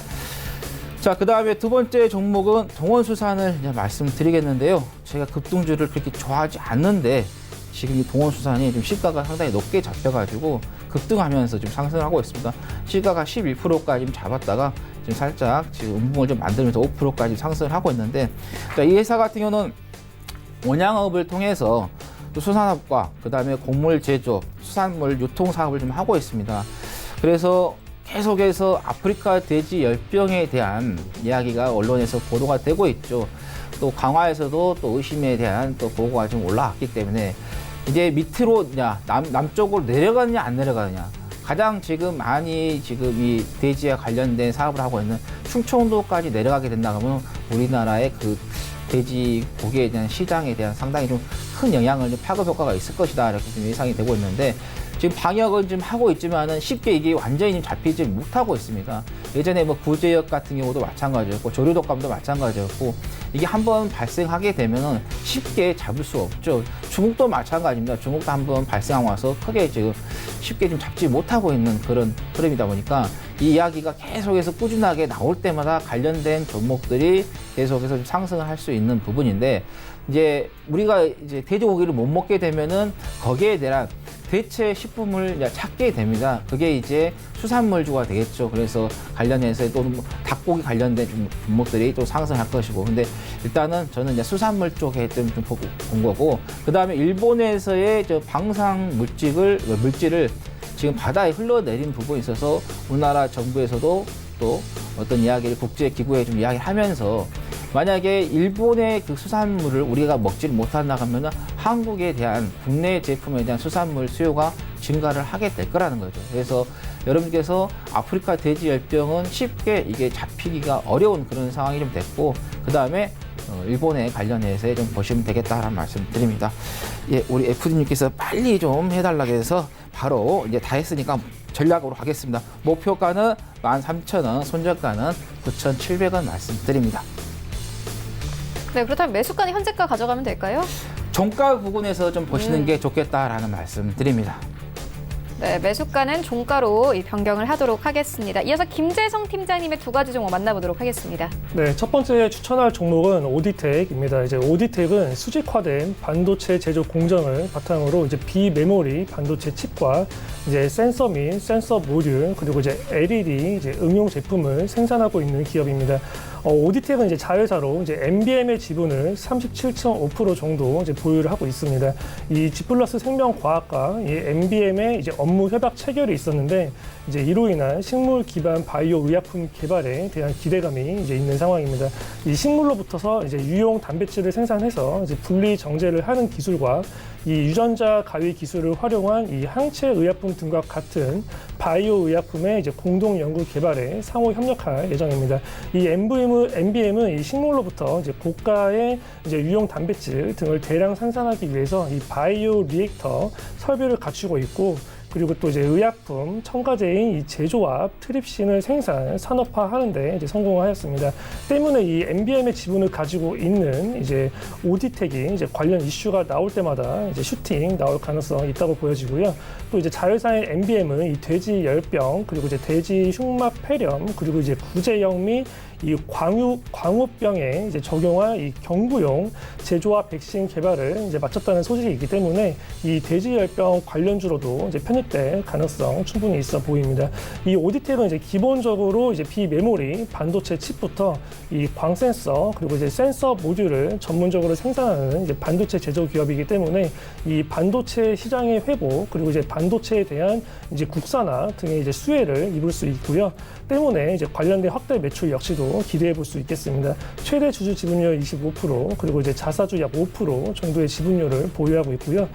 자, 그 다음에 두 번째 종목은 동원수산을 이제 말씀드리겠는데요. 제가 급등주를 그렇게 좋아하지 않는데 지금 이 동원수산이 좀 시가가 상당히 높게 잡혀가지고 급등하면서 좀 상승하고 있습니다. 시가가 11%까지 좀 잡았다가 지금 살짝 지금 음봉을 좀 만들면서 5%까지 상승을 하고 있는데, 자, 이 회사 같은 경우는 원양업을 통해서 또 수산업과 그 다음에 곡물 제조, 수산물 유통 사업을 좀 하고 있습니다. 그래서 계속해서 아프리카 돼지 열병에 대한 이야기가 언론에서 보도가 되고 있죠. 또 강화에서도 또 의심에 대한 또 보고가 좀 올라왔기 때문에 이제 밑으로 남쪽으로 내려가느냐 안 내려가느냐. 가장 지금 많이 지금 이 돼지와 관련된 사업을 하고 있는 충청도까지 내려가게 된다 그러면 우리나라의 그 돼지 고기에 대한 시장에 대한 상당히 좀 큰 영향을 좀 파급 효과가 있을 것이다 이렇게 좀 예상이 되고 있는데 지금 방역은 좀 하고 있지만은 쉽게 이게 완전히 좀 잡히지 못하고 있습니다. 예전에 뭐 구제역 같은 경우도 마찬가지였고 조류독감도 마찬가지였고 이게 한번 발생하게 되면은 쉽게 잡을 수 없죠. 중국도 마찬가지입니다. 중국도 한번 발생하고 와서 크게 지금 쉽게 좀 잡지 못하고 있는 그런 흐름이다 보니까 이 이야기가 계속해서 꾸준하게 나올 때마다 관련된 종목들이 계속해서 좀 상승을 할 수 있는 부분인데 이제 우리가 이제 돼지고기를 못 먹게 되면은 거기에 대한 대체 식품을 찾게 됩니다. 그게 이제 수산물주가 되겠죠. 그래서 관련해서 또 닭고기 관련된 종목들이 또 상승할 것이고. 근데 일단은 저는 이제 수산물 쪽에 좀 본 거고. 그 다음에 일본에서의 저 방사능 물질을 지금 바다에 흘러내린 부분이 있어서 우리나라 정부에서도 또 어떤 이야기를 국제기구에 좀 이야기를 하면서 만약에 일본의 그 수산물을 우리가 먹지를 못한다 하면은 한국에 대한 국내 제품에 대한 수산물 수요가 증가를 하게 될 거라는 거죠. 그래서 여러분께서 아프리카 돼지 열병은 쉽게 이게 잡히기가 어려운 그런 상황이 좀 됐고, 그 다음에 일본에 관련해서 좀 보시면 되겠다라는 말씀 드립니다. 예, 우리 FD님께서 빨리 좀 해달라고 해서 바로 이제 다 했으니까 전략으로 가겠습니다. 목표가는 13,000원, 손절가는 9,700원 말씀드립니다. 네, 그렇다면 매수가는 현재가 가져가면 될까요? 종가 부분에서 좀 보시는 게 좋겠다라는 말씀 드립니다. 네, 매수가는 종가로 변경을 하도록 하겠습니다. 이어서 김재성 팀장님의 두 가지 종목 만나보도록 하겠습니다. 네, 첫 번째 추천할 종목은 오디텍입니다. 이제 오디텍은 수직화된 반도체 제조 공정을 바탕으로 이제 비메모리 반도체 칩과 이제 센서 및 센서 모듈 그리고 이제 LED 이제 응용 제품을 생산하고 있는 기업입니다. 오디텍은 이제 자회사로 이제 MBM의 지분을 37.5% 정도 이제 보유를 하고 있습니다. 이 G플러스 생명과학과 이 MBM의 이제 업무 협약 체결이 있었는데 이제 이로 인한 식물 기반 바이오 의약품 개발에 대한 기대감이 이제 있는 상황입니다. 이 식물로부터서 이제 유용 단백질을 생산해서 이제 분리 정제를 하는 기술과 이 유전자 가위 기술을 활용한 이 항체 의약품 등과 같은 바이오 의약품의 이제 공동 연구 개발에 상호 협력할 예정입니다. 이 MBM은 이 식물로부터 이제 고가의 이제 유용 단백질 등을 대량 생산하기 위해서 이 바이오 리액터 설비를 갖추고 있고, 그리고 또 이제 의약품 첨가제인 이 제조합 트립신을 생산 산업화하는데 이제 성공하였습니다. 때문에 이 MBM의 지분을 가지고 있는 이제 오디텍이 이제 관련 이슈가 나올 때마다 이제 슈팅 나올 가능성이 있다고 보여지고요. 또 이제 자회사인 MBM은 이 돼지 열병 그리고 이제 돼지 흉막 폐렴 그리고 이제 구제형 및 이 광우병에 이제 적용할 이 경구용 제조와 백신 개발을 이제 마쳤다는 소식이 있기 때문에 이 돼지열병 관련주로도 이제 편입될 가능성 충분히 있어 보입니다. 이 오디텍은 이제 기본적으로 이제 비메모리 반도체 칩부터 이 광센서 그리고 이제 센서 모듈을 전문적으로 생산하는 이제 반도체 제조 기업이기 때문에 이 반도체 시장의 회복 그리고 이제 반도체에 대한 이제 국산화 등의 이제 수혜를 입을 수 있고요. 때문에 이제 관련된 확대 매출 역시도 기대해 볼 수 있겠습니다. 최대 주주 지분율 25% 그리고 이제 자사주 약 5% 정도의 지분율을 보유하고 있고요.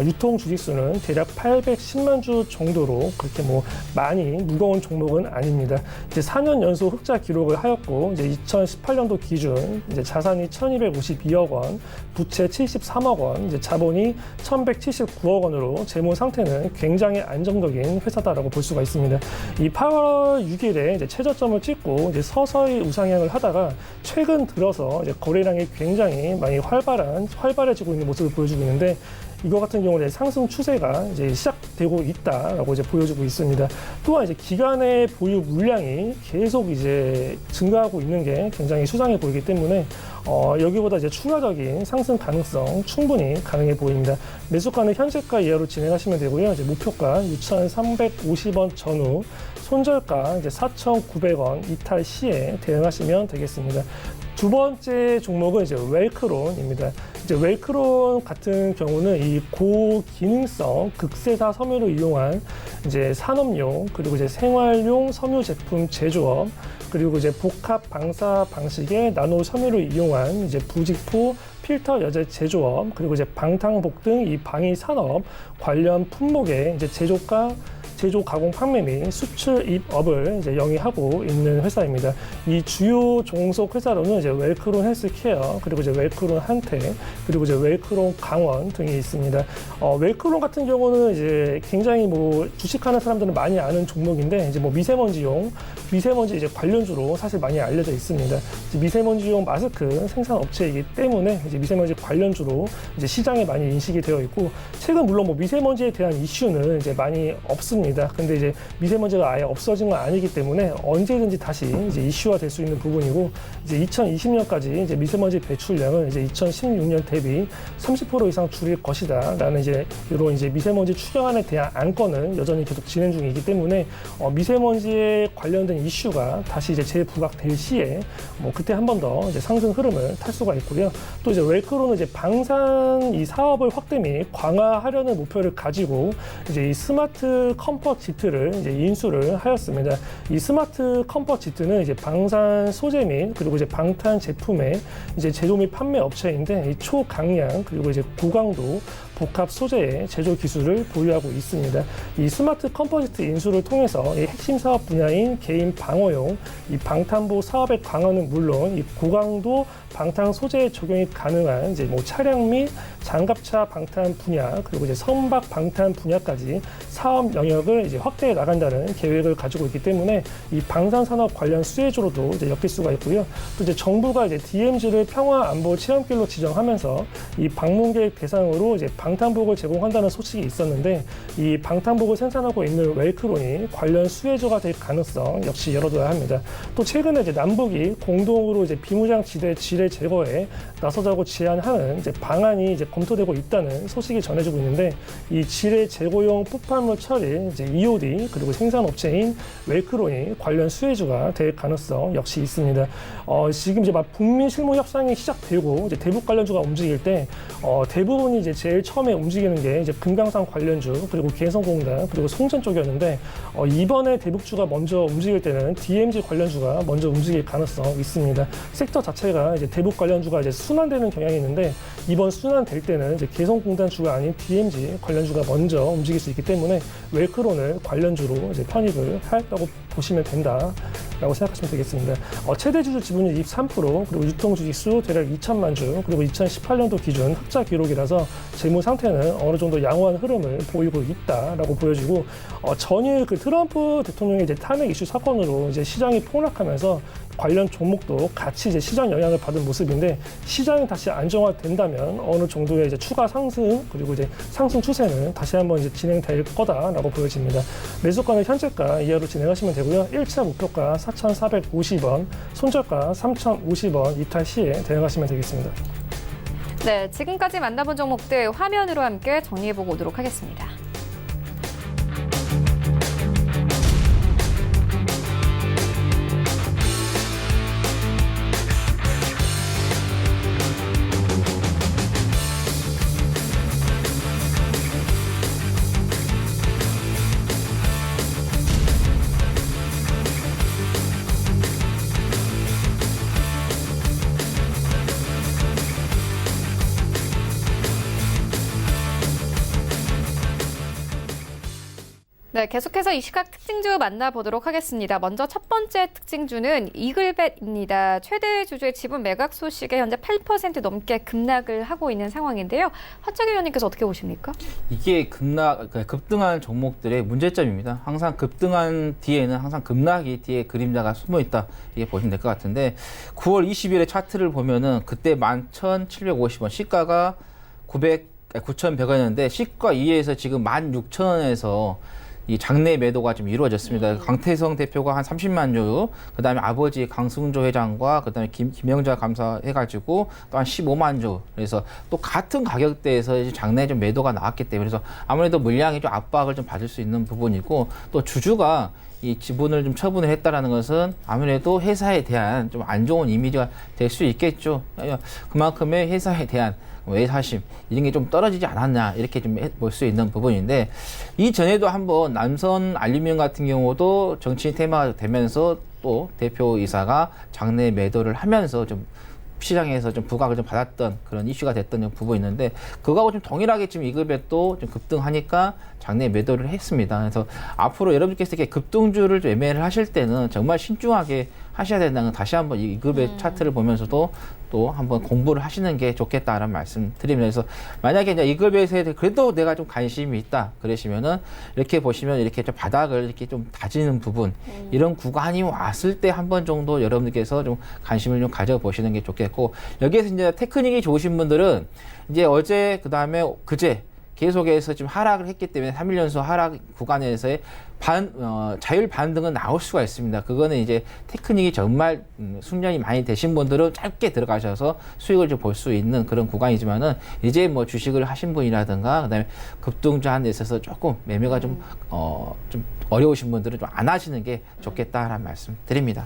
유통 주식수는 대략 810만 주 정도로 그렇게 뭐 많이 무거운 종목은 아닙니다. 이제 4년 연속 흑자 기록을 하였고 이제 2018년도 기준 이제 자산이 1,252억 원, 부채 73억 원, 이제 자본이 1,179억 원으로 재무 상태는 굉장히 안정적인 회사다라고 볼 수가 있습니다. 이 8월 6일에 이제 최저점을 찍고 이제 서서히 우상향을 하다가 최근 들어서 이제 거래량이 굉장히 많이 활발해지고 있는 모습을 보여주고 있는데, 이거 같은 경우는 상승 추세가 이제 시작되고 있다라고 이제 보여주고 있습니다. 또한 이제 기간의 보유 물량이 계속 이제 증가하고 있는 게 굉장히 수상해 보이기 때문에 여기보다 이제 추가적인 상승 가능성 충분히 가능해 보입니다. 매수가는 현재가 이하로 진행하시면 되고요. 이제 목표가 6,350원 전후, 손절가 이제 4,900원 이탈 시에 대응하시면 되겠습니다. 두 번째 종목은 이제 웰크론입니다. 이제 웰크론 같은 경우는 이 고기능성 극세사 섬유를 이용한 이제 산업용 그리고 이제 생활용 섬유 제품 제조업 그리고 이제 복합 방사 방식의 나노 섬유를 이용한 이제 부직포 필터 여제 제조업 그리고 이제 방탄복 등 이 방위 산업 관련 품목의 이제 제조 가공 판매 및 수출 입업을 이제 영위하고 있는 회사입니다. 이 주요 종속 회사로는 이제 웰크론 헬스케어 그리고 이제 웰크론 한테 그리고 이제 웰크론 강원 등이 있습니다. 웰크론 같은 경우는 이제 굉장히 뭐 주식하는 사람들은 많이 아는 종목인데 이제 뭐 미세먼지 이제 관련주로 사실 많이 알려져 있습니다. 이제 미세먼지용 마스크 생산 업체이기 때문에 이제 미세먼지 관련주로 이제 시장에 많이 인식이 되어 있고 최근 물론 뭐 미세먼지에 대한 이슈는 이제 많이 없습니다. 근데 이제 미세먼지가 아예 없어진 건 아니기 때문에 언제든지 다시 이제 이슈화 될 수 있는 부분이고 이제 2020년까지 이제 미세먼지 배출량을 이제 2016년 대비 30% 이상 줄일 것이다라는 이제 이런 이제 미세먼지 추경안에 대한 안건은 여전히 계속 진행 중이기 때문에 미세먼지에 관련된 이슈가 다시 이제 재부각될 시에 뭐 그때 한 번 더 이제 상승 흐름을 탈 수가 있고요. 또 이제 웰크로는 이제 방산 이 사업을 확대 및 강화하려는 목표를 가지고 이제 이 스마트 컴포지트를 이제 인수를 하였습니다. 이 스마트 컴포지트는 이제 방산 소재 및 그리고 이제 방탄 제품의 이제 제조 및 판매 업체인데 이 초강량 그리고 이제 고강도 복합 소재의 제조 기술을 보유하고 있습니다. 이 스마트 컴포지트 인수를 통해서 이 핵심 사업 분야인 개인 방어용 이 방탄복 사업의 강화는 물론 이 고강도 방탄 소재에 적용이 가능한 이제 뭐 차량 및 장갑차 방탄 분야 그리고 이제 선박 방탄 분야까지 사업 영역을 이제 확대해 나간다는 계획을 가지고 있기 때문에 이 방산 산업 관련 수혜주로도 이제 엮일 수가 있고요. 또 이제 정부가 이제 DMZ를 평화 안보 체험길로 지정하면서 이 방문객 대상으로 이제 방탄복을 제공한다는 소식이 있었는데 이 방탄복을 생산하고 있는 웰크론이 관련 수혜주가 될 가능성 역시 열어둬야 합니다. 또 최근에 이제 남북이 공동으로 이제 비무장 지대 지뢰 제거에 나서자고 제안하는 이제 방안이 이제 검토되고 있다는 소식이 전해지고 있는데 이 지뢰 제거용 폭발물 처리 이제 EOD 그리고 생산업체인 웰크론이 관련 수혜주가 될 가능성 역시 있습니다. 지금 이제 막 북미 실무 협상이 시작되고 이제 대북 관련주가 움직일 때 대부분이 이제 제일 처음에 움직이는 게 이제 금강산 관련주 그리고 개성공단 그리고 송전 쪽이었는데 이번에 대북주가 먼저 움직일 때는 DMZ 관련주가 먼저 움직일 가능성 있습니다. 섹터 자체가 이제 대북 관련주가 이제 순환되는 경향이 있는데 이번 순환될 때는 이제 개성공단 주가 아닌 DMZ 관련주가 먼저 움직일 수 있기 때문에 웰크론을 관련주로 이제 편입을 하였다고 보시면 된다라고 생각하시면 되겠습니다. 최대 주주 지분율 23% 그리고 유통 주식수 대략 2천만 주 그리고 2018년도 기준 흑자 기록이라서 재무 상태는 어느 정도 양호한 흐름을 보이고 있다라고 보여지고 전일 그 트럼프 대통령의 이제 탄핵 이슈 사건으로 이제 시장이 폭락하면서 관련 종목도 같이 이제 시장 영향을 받은 모습인데 시장이 다시 안정화된다면 어느 정도의 이제 추가 상승 그리고 이제 상승 추세는 다시 한번 이제 진행될 거다라고 보여집니다. 매수가는 현재가 이하로 진행하시면 되고요. 1차 목표가 4,450원, 손절가 3,050원 이탈 시에 대응하시면 되겠습니다. 네, 지금까지 만나본 종목들 화면으로 함께 정리해보고 오도록 하겠습니다. 네, 계속해서 이 시각 특징주 만나보도록 하겠습니다. 먼저 첫 번째 특징주는 이글벳입니다. 최대 주주의 지분 매각 소식에 현재 8% 넘게 급락을 하고 있는 상황인데요. 하창기 의원님께서 어떻게 보십니까? 이게 급등한 종목들의 문제점입니다. 항상 급등한 뒤에는 항상 급락이 뒤에 그림자가 숨어 있다. 이게 보시면 될 것 같은데 9월 20일에 차트를 보면은 그때 11,750원 시가가 9,100원이었는데 시가 2에서 지금 16,000원에서 이 장내 매도가 좀 이루어졌습니다. 강태성 대표가 한 30만 주, 그 다음에 아버지 강승조 회장과 그 다음에 김영자 감사 해가지고 또 한 15만 주. 그래서 또 같은 가격대에서 장내 좀 매도가 나왔기 때문에 그래서 아무래도 물량이 좀 압박을 좀 받을 수 있는 부분이고 또 주주가 이 지분을 좀 처분을 했다라는 것은 아무래도 회사에 대한 좀 안 좋은 이미지가 될 수 있겠죠. 그만큼의 회사에 대한 외사심 이런 게 좀 떨어지지 않았냐 이렇게 좀 볼 수 있는 부분인데, 이전에도 한번 남선 알루미늄 같은 경우도 정치인 테마가 되면서 또 대표이사가 장내 매도를 하면서 좀 시장에서 좀 부각을 좀 받았던 그런 이슈가 됐던 부분이 있는데, 그거하고 좀 동일하게 지금 이급액도 좀 급등하니까 장내 매도를 했습니다. 그래서 앞으로 여러분께서 이렇게 급등주를 좀 매매를 하실 때는 정말 신중하게 하셔야 된다는, 다시 한번 이 이급액 차트를 보면서도 또 한번 공부를 하시는 게 좋겠다라는 말씀 드립니다. 그래서 만약에 이제 이급액에 그래도 내가 좀 관심이 있다 그러시면은 이렇게 보시면 이렇게 좀 바닥을 이렇게 좀 다지는 부분, 이런 구간이 왔을 때 한 번 정도 여러분들께서 좀 관심을 좀 가져보시는 게 좋겠고, 여기에서 이제 테크닉이 좋으신 분들은 이제 어제 그다음에 그제 계속해서 지금 하락을 했기 때문에 3일 연속 하락 구간에서의 자율 반등은 나올 수가 있습니다. 그거는 이제 테크닉이 정말 숙련이 많이 되신 분들은 짧게 들어가셔서 수익을 좀 볼 수 있는 그런 구간이지만은, 이제 뭐 주식을 하신 분이라든가 그다음에 급등주 한 데 있어서 조금 매매가 좀 어려우신 분들은 좀 안 하시는 게 좋겠다라는 말씀 드립니다.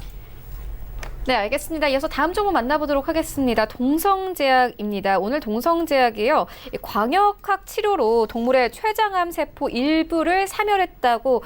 네, 알겠습니다. 이어서 다음 종목 만나보도록 하겠습니다. 동성제약입니다. 오늘 동성제약이요, 광역학 치료로 동물의 췌장암 세포 일부를 사멸했다고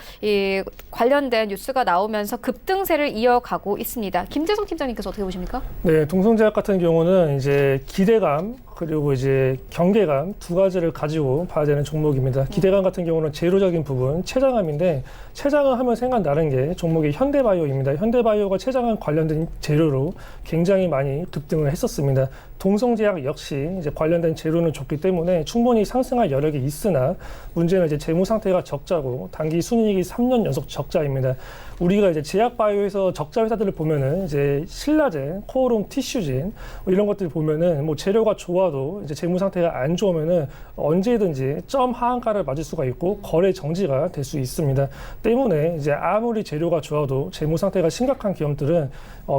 관련된 뉴스가 나오면서 급등세를 이어가고 있습니다. 김재성 팀장님께서 어떻게 보십니까? 네, 동성제약 같은 경우는 이제 기대감 그리고 이제 경계감 두 가지를 가지고 봐야 되는 종목입니다. 기대감 같은 경우는 제로적인 부분, 췌장암인데, 췌장암 하면 생각나는 게 종목이 현대바이오입니다. 현대바이오가 췌장암 관련된 재료로 굉장히 많이 급등을 했었습니다. 동성제약 역시 이제 관련된 재료는 좋기 때문에 충분히 상승할 여력이 있으나, 문제는 이제 재무 상태가 적자고 단기 순이익이 3년 연속 적자입니다. 우리가 이제 제약바이오에서 적자 회사들을 보면은 이제 신라젠, 코오롱, 티슈진 이런 것들 보면은 뭐 재료가 좋아도 이제 재무 상태가 안 좋으면은 언제든지 점 하한가를 맞을 수가 있고 거래 정지가 될 수 있습니다. 때문에 이제 아무리 재료가 좋아도 재무 상태가 심각한 기업들은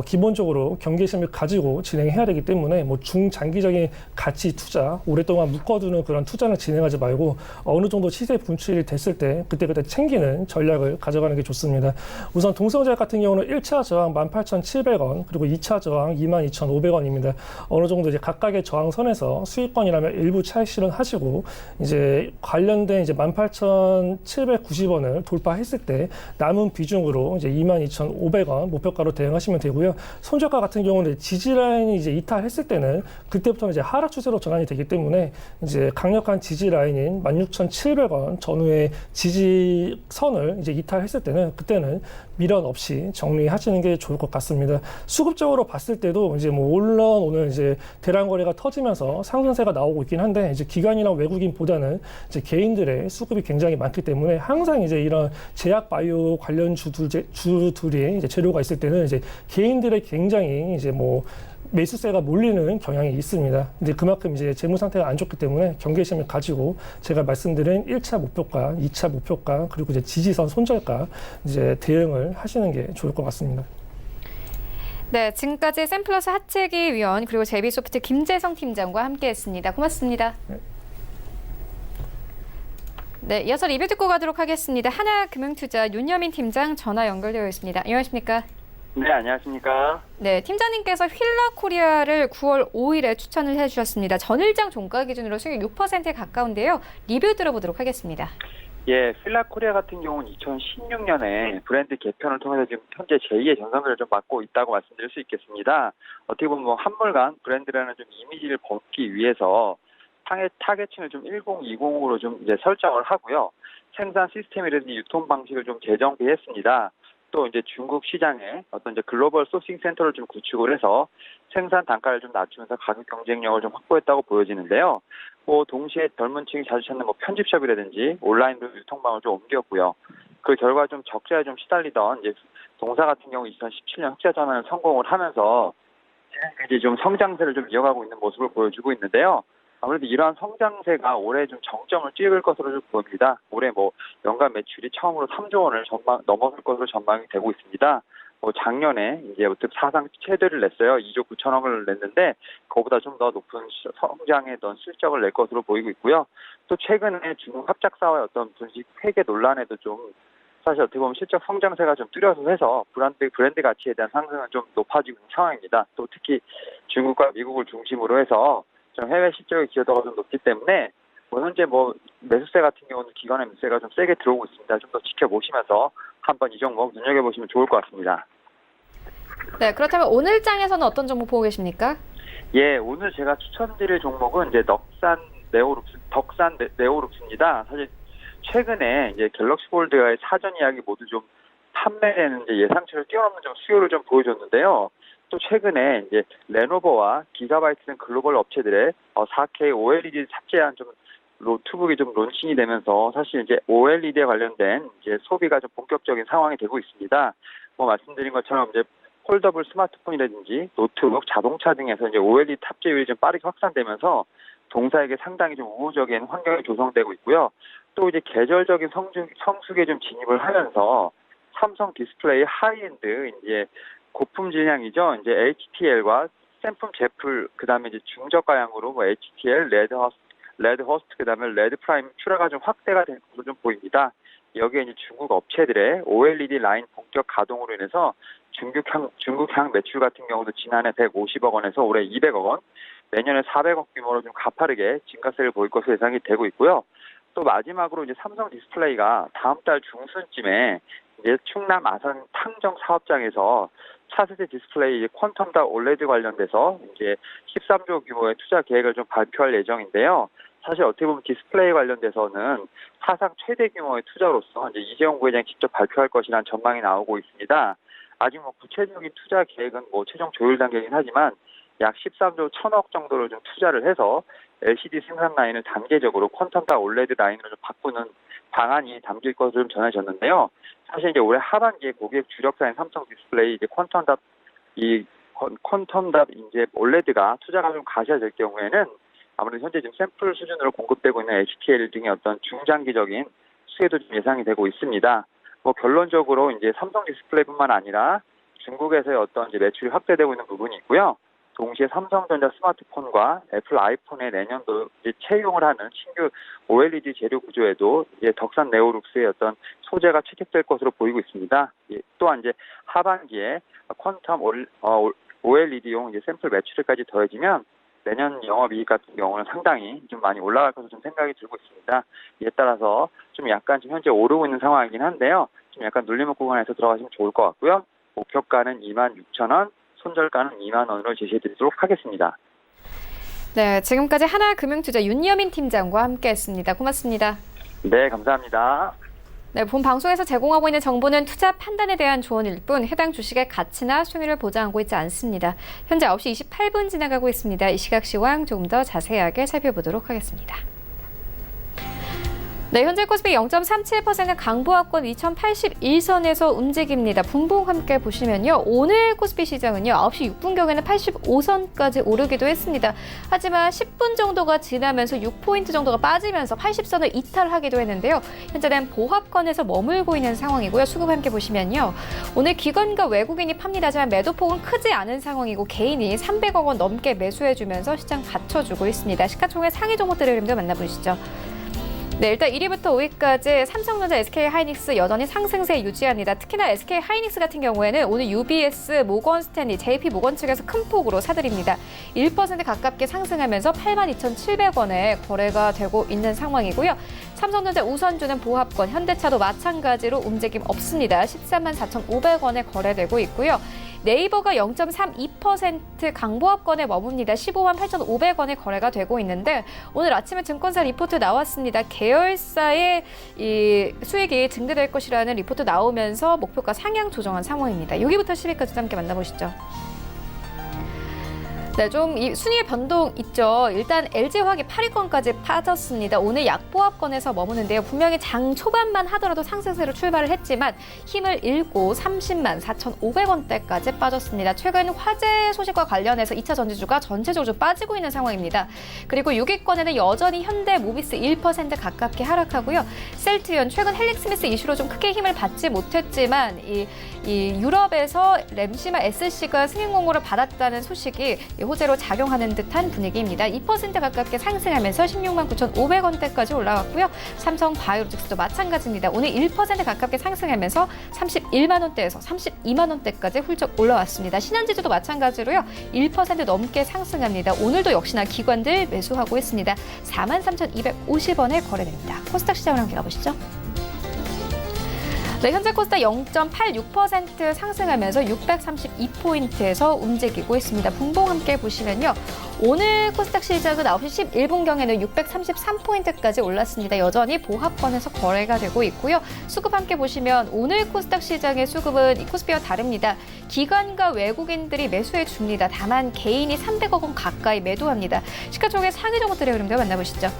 기본적으로 경계심을 가지고 진행해야 되기 때문에 뭐 중장기적인 가치 투자, 오랫동안 묶어두는 그런 투자를 진행하지 말고 어느 정도 시세 분출이 됐을 때 그때그때 챙기는 전략을 가져가는 게 좋습니다. 우선 동성제약 같은 경우는 1차 저항 18,700원, 그리고 2차 저항 22,500원입니다. 어느 정도 이제 각각의 저항선에서 수익권이라면 일부 차익 실현하시고, 이제 관련된 이제 18,790원을 돌파했을 때 남은 비중으로 이제 22,500원 목표가로 대응하시면 되고요. 손절가 같은 경우는 지지라인이 이제 이탈했을 때는 그때부터는 이제 하락 추세로 전환이 되기 때문에 이제 강력한 지지라인인 16,700원 전후의 지지선을 이제 이탈했을 때는 그때는 미련 없이 정리하시는 게 좋을 것 같습니다. 수급적으로 봤을 때도 이제 뭐 물론 오늘 이제 대량 거래가 터지면서 상승세가 나오고 있긴 한데, 이제 기관이나 외국인보다는 이제 개인들의 수급이 굉장히 많기 때문에 항상 이제 이런 제약 바이오 관련 주들이 이제 재료가 있을 때는 이제 개인들의 굉장히 이제 뭐 매수세가 몰리는 경향이 있습니다. 근데 그만큼 이제 재무 상태가 안 좋기 때문에 경계심을 가지고 제가 말씀드린 1차 목표가, 2차 목표가, 그리고 이제 지지선 손절가 이제 대응을 하시는 게 좋을 것 같습니다. 네, 지금까지 샘플러스 하채기 위원 그리고 제비소프트 김재성 팀장과 함께했습니다. 고맙습니다. 네, 이어서 리뷰 듣고 가도록 하겠습니다. 하나금융투자 윤여민 팀장 전화 연결되어 있습니다. 안녕하십니까? 네, 안녕하십니까. 네, 팀장님께서 휠라코리아를 9월 5일에 추천을 해주셨습니다. 전일장 종가 기준으로 수익 6%에 가까운데요. 리뷰 들어보도록 하겠습니다. 예, 휠라코리아 같은 경우는 2016년에 브랜드 개편을 통해서 지금 현재 제2의 전성기를 좀 맞고 있다고 말씀드릴 수 있겠습니다. 어떻게 보면 뭐 한물간 브랜드라는 좀 이미지를 벗기 위해서 타겟층을 좀 1020으로 좀 이제 설정을 하고요. 생산 시스템이라든지 유통 방식을 좀 재정비했습니다. 또 이제 중국 시장에 어떤 이제 글로벌 소싱 센터를 좀 구축을 해서 생산 단가를 좀 낮추면서 가격 경쟁력을 좀 확보했다고 보여지는데요. 뭐 동시에 젊은 층이 자주 찾는 뭐 편집숍이라든지 온라인으로 유통망을 좀 옮겼고요. 그 결과 좀 적자에 좀 시달리던 이제 동사 같은 경우 2017년 흑자 전환을 성공을 하면서 지금까지 좀 성장세를 좀 이어가고 있는 모습을 보여주고 있는데요. 아무래도 이러한 성장세가 올해 좀 정점을 찍을 것으로 좀 보입니다. 올해 뭐 연간 매출이 처음으로 3조 원을 넘어설 것으로 전망이 되고 있습니다. 뭐 작년에 이제 사상 최대를 냈어요. 2조 9천억을 냈는데 그거보다 좀 더 높은 성장의 어떤 실적을 낼 것으로 보이고 있고요. 또 최근에 중국 합작사와의 어떤 분식 회계 논란에도 좀 사실 어떻게 보면 실적 성장세가 좀 뚜렷해서 브랜드 가치에 대한 상승은 좀 높아지고 있는 상황입니다. 또 특히 중국과 미국을 중심으로 해서 좀 해외 실적의 기여도가 좀 높기 때문에 현재 매수세 같은 경우는 기관의 매수세가 좀 세게 들어오고 있습니다. 좀 더 지켜보시면서 한번 이 종목 눈여겨보시면 좋을 것 같습니다. 네, 그렇다면 오늘 장에서는 어떤 종목 보고 계십니까? 예, 오늘 제가 추천드릴 종목은 이제 덕산 네오룩스입니다. 사실 최근에 이제 갤럭시 폴드와의 사전 예약이 모두 좀 판매되는 이제 예상치를 뛰어넘는 좀 수요를 좀 보여줬는데요. 또 최근에 이제 레노버와 기가바이트 등 글로벌 업체들의 4K OLED 탑재한 좀 노트북이 좀 론칭이 되면서 사실 이제 OLED에 관련된 이제 소비가 좀 본격적인 상황이 되고 있습니다. 말씀드린 것처럼 이제 폴더블 스마트폰이라든지 노트북, 자동차 등에서 이제 OLED 탑재율이 좀 빠르게 확산되면서 동사에게 상당히 좀 우호적인 환경이 조성되고 있고요. 또 이제 계절적인 성수기에 좀 진입을 하면서 삼성 디스플레이 하이엔드 이제 고품 질량이죠. 이제 HTL과 샘품 제풀 그다음에 이제 중저가량으로 HTL, 레드허스트 그다음에 레드 프라임 출하가 좀 확대가 된 것으로 좀 보입니다. 여기에 이제 중국 업체들의 OLED 라인 본격 가동으로 인해서 중국향 매출 같은 경우도 지난해 150억 원에서 올해 200억 원, 내년에 400억 규모로 좀 가파르게 증가세를 보일 것으로 예상이 되고 있고요. 또 마지막으로 이제 삼성 디스플레이가 다음 달 중순쯤에 이제 충남 아산 탕정 사업장에서 차세대 디스플레이 퀀텀닷 OLED 관련돼서 이제 13조 규모의 투자 계획을 좀 발표할 예정인데요. 사실 어떻게 보면 디스플레이 관련돼서는 사상 최대 규모의 투자로서 이제 이재용 부회장이 직접 발표할 것이라는 전망이 나오고 있습니다. 아직 구체적인 투자 계획은 최종 조율 단계이긴 하지만 약 13조 1천억 정도를 좀 투자를 해서 LCD 생산 라인을 단계적으로 퀀텀닷 OLED 라인으로 좀 바꾸는 방안이 담길 것으로 좀 전해졌는데요. 사실 이제 올해 하반기에 고객 주력사인 삼성 디스플레이 이제 퀀텀닷 이제 OLED가 투자가 좀 가시화될 경우에는 아무래도 현재 지금 샘플 수준으로 공급되고 있는 HTL 등의 어떤 중장기적인 수혜도 좀 예상이 되고 있습니다. 결론적으로 이제 삼성 디스플레이뿐만 아니라 중국에서의 어떤 이제 매출이 확대되고 있는 부분이 있고요. 동시에 삼성전자 스마트폰과 애플 아이폰의 내년도 이제 채용을 하는 신규 OLED 재료 구조에도 이제 덕산 네오룩스의 어떤 소재가 채택될 것으로 보이고 있습니다. 또한 이제 하반기에 퀀텀 OLED용 이제 샘플 매출까지 더해지면 내년 영업이익 같은 경우는 상당히 좀 많이 올라갈 것으로 좀 생각이 들고 있습니다. 이에 따라서 좀 약간 지금 현재 오르고 있는 상황이긴 한데요. 좀 약간 눌림목 구간에서 들어가시면 좋을 것 같고요. 목표가는 26,000원, 손절가는 2만 원으로 제시해드리도록 하겠습니다. 네, 지금까지 하나금융투자 윤여민 팀장과 함께했습니다. 고맙습니다. 네, 감사합니다. 네, 본 방송에서 제공하고 있는 정보는 투자 판단에 대한 조언일 뿐 해당 주식의 가치나 수익률을 보장하고 있지 않습니다. 현재 9시 28분 지나가고 있습니다. 이 시각 시황 조금 더 자세하게 살펴보도록 하겠습니다. 네, 현재 코스피 0.37% 강보합권 2081선에서 움직입니다. 분봉 함께 보시면요. 오늘 코스피 시장은요. 9시 6분경에는 85선까지 오르기도 했습니다. 하지만 10분 정도가 지나면서 6포인트 정도가 빠지면서 80선을 이탈하기도 했는데요. 현재는 보합권에서 머물고 있는 상황이고요. 수급 함께 보시면요. 오늘 기관과 외국인이 팝니다. 하지만 매도폭은 크지 않은 상황이고 개인이 300억 원 넘게 매수해주면서 시장 받쳐주고 있습니다. 시가총액 상위 종목들의 흐름도 만나보시죠. 네, 일단 1위부터 5위까지 삼성전자, SK하이닉스 여전히 상승세 유지합니다. 특히나 SK하이닉스 같은 경우에는 오늘 UBS, 모건스탠리, JP모건 측에서 큰 폭으로 사들입니다. 1% 가깝게 상승하면서 82,700원에 거래가 되고 있는 상황이고요. 삼성전자 우선주는 보합권, 현대차도 마찬가지로 움직임 없습니다. 134,500원에 거래되고 있고요. 네이버가 0.32% 강보합권에 머뭅니다. 158,500원에 거래가 되고 있는데 오늘 아침에 증권사 리포트 나왔습니다. 계열사의 이 수익이 증대될 것이라는 리포트 나오면서 목표가 상향 조정한 상황입니다. 6위부터 10위까지 함께 만나보시죠. 네, 좀 이 순위의 변동 있죠. 일단 LG화학이 8위권까지 빠졌습니다. 오늘 약보합권에서 머무는데요. 분명히 장 초반만 하더라도 상승세로 출발을 했지만 힘을 잃고 30만 4,500원대까지 빠졌습니다. 최근 화재 소식과 관련해서 2차 전지주가 전체적으로 좀 빠지고 있는 상황입니다. 그리고 6위권에는 여전히 현대, 모비스 1% 가깝게 하락하고요. 셀트리온 최근 헬릭스미스 이슈로 좀 크게 힘을 받지 못했지만 이 이 유럽에서 램시마 SC가 승인 공고를 받았다는 소식이 호재로 작용하는 듯한 분위기입니다. 2% 가깝게 상승하면서 16만 9,500원대까지 올라왔고요. 삼성 바이오로직스도 마찬가지입니다. 오늘 1% 가깝게 상승하면서 31만 원대에서 32만 원대까지 훌쩍 올라왔습니다. 신한지주도 마찬가지로요. 1% 넘게 상승합니다. 오늘도 역시나 기관들 매수하고 있습니다. 43,250원에 거래됩니다. 코스닥 시장을 함께 가보시죠. 네, 현재 코스닥 0.86% 상승하면서 632포인트에서 움직이고 있습니다. 분봉 함께 보시면요. 오늘 코스닥 시장은 9시 11분경에는 633포인트까지 올랐습니다. 여전히 보합권에서 거래가 되고 있고요. 수급 함께 보시면 오늘 코스닥 시장의 수급은 이 코스피와 다릅니다. 기관과 외국인들이 매수해 줍니다. 다만 개인이 300억 원 가까이 매도합니다. 시가총액 상위 종목들의 흐름도 만나보시죠.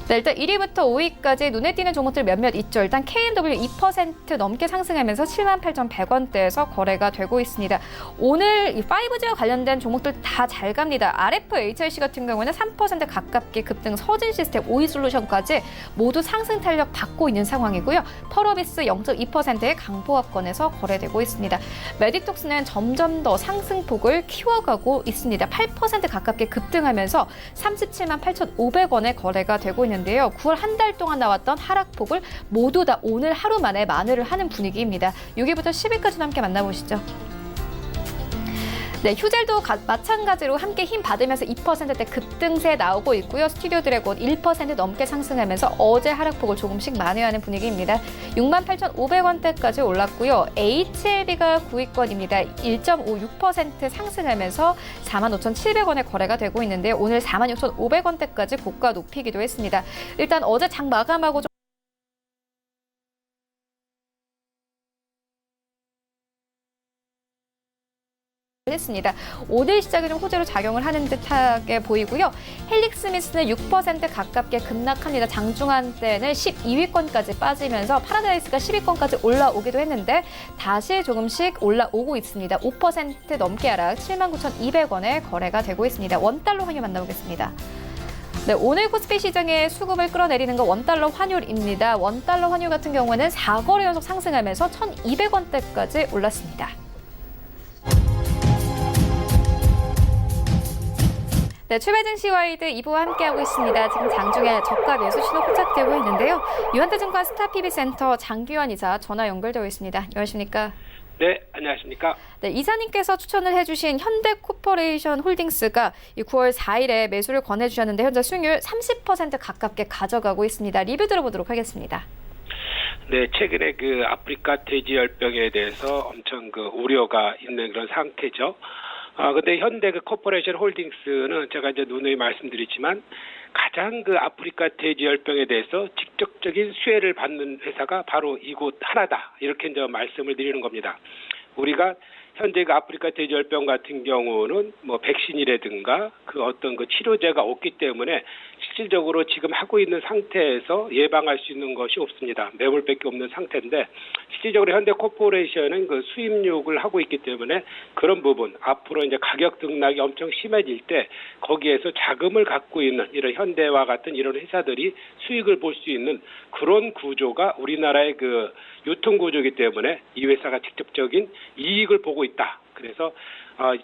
네, 일단 1위부터 5위까지 눈에 띄는 종목들 몇몇 있죠. 일단 KMW 2% 넘게 상승하면서 78,100원대에서 거래가 되고 있습니다. 오늘 이 5G와 관련된 종목들 다 잘 갑니다. RFHIC 같은 경우는 3% 가깝게 급등, 서진시스템, 오이솔루션까지 모두 상승 탄력 받고 있는 상황이고요. 펄어비스 0.2%의 강보합권에서 거래되고 있습니다. 메디톡스는 점점 더 상승폭을 키워가고 있습니다. 8% 가깝게 급등하면서 37만 8,500원에 거래가 되고 있는데요. 9월 한 달 동안 나왔던 하락폭을 모두 다 오늘 하루 만에 만회를 하는 분위기입니다. 6위부터 10위까지 함께 만나보시죠. 네, 휴젤도 마찬가지로 함께 힘 받으면서 2%대 급등세 나오고 있고요. 스튜디오 드래곤 1% 넘게 상승하면서 어제 하락폭을 조금씩 만회하는 분위기입니다. 68,500원대까지 올랐고요. HLB가 9위권입니다. 1.56% 상승하면서 45,700원에 거래가 되고 있는데 오늘 46,500원대까지 고가 높이기도 했습니다. 일단 어제 장 마감하고 했습니다. 오늘 시작이 좀 호재로 작용을 하는 듯하게 보이고요. 헬릭스미스는 6% 가깝게 급락합니다. 장중한 때는 12위권까지 빠지면서 파라다이스가 10위권까지 올라오기도 했는데 다시 조금씩 올라오고 있습니다. 5% 넘게 하락, 79,200원에 거래가 되고 있습니다. 원달러 환율 만나보겠습니다. 네, 오늘 코스피 시장의 수급을 끌어내리는 건 원달러 환율입니다. 원달러 환율 같은 경우는 4거래 연속 상승하면서 1,200원대까지 올랐습니다. 네, 출발 증시 와이드 2부와 함께하고 있습니다. 지금 장중에 저가 매수 신호 포착되고 있는데요. 유한대증권 스타PB센터 장규환 이사 전화 연결되어 있습니다. 안녕하십니까? 네, 안녕하십니까? 네, 이사님께서 추천을 해주신 현대코퍼레이션 홀딩스가 9월 4일에 매수를 권해주셨는데 현재 수익률 30% 가깝게 가져가고 있습니다. 리뷰 들어보도록 하겠습니다. 네, 최근에 그 아프리카 돼지열병에 대해서 엄청 그 우려가 있는 그런 상태죠. 근데 현대 그 코퍼레이션 홀딩스는 제가 이제 누누이 말씀드리지만 가장 그 아프리카 돼지열병에 대해서 직접적인 수혜를 받는 회사가 바로 이곳 하나다. 이렇게 이제 말씀을 드리는 겁니다. 우리가 현재 그 아프리카 돼지열병 같은 경우는 뭐 백신이라든가 그 어떤 그 치료제가 없기 때문에 실질적으로 지금 하고 있는 상태에서 예방할 수 있는 것이 없습니다. 매물밖에 없는 상태인데 실질적으로 현대 코퍼레이션은 그 수입육을 하고 있기 때문에 그런 부분 앞으로 이제 가격 등락이 엄청 심해질 때 거기에서 자금을 갖고 있는 이런 현대와 같은 이런 회사들이 수익을 볼 수 있는 그런 구조가 우리나라의 그 유통 구조이기 때문에 이 회사가 직접적인 이익을 보고 있다. 그래서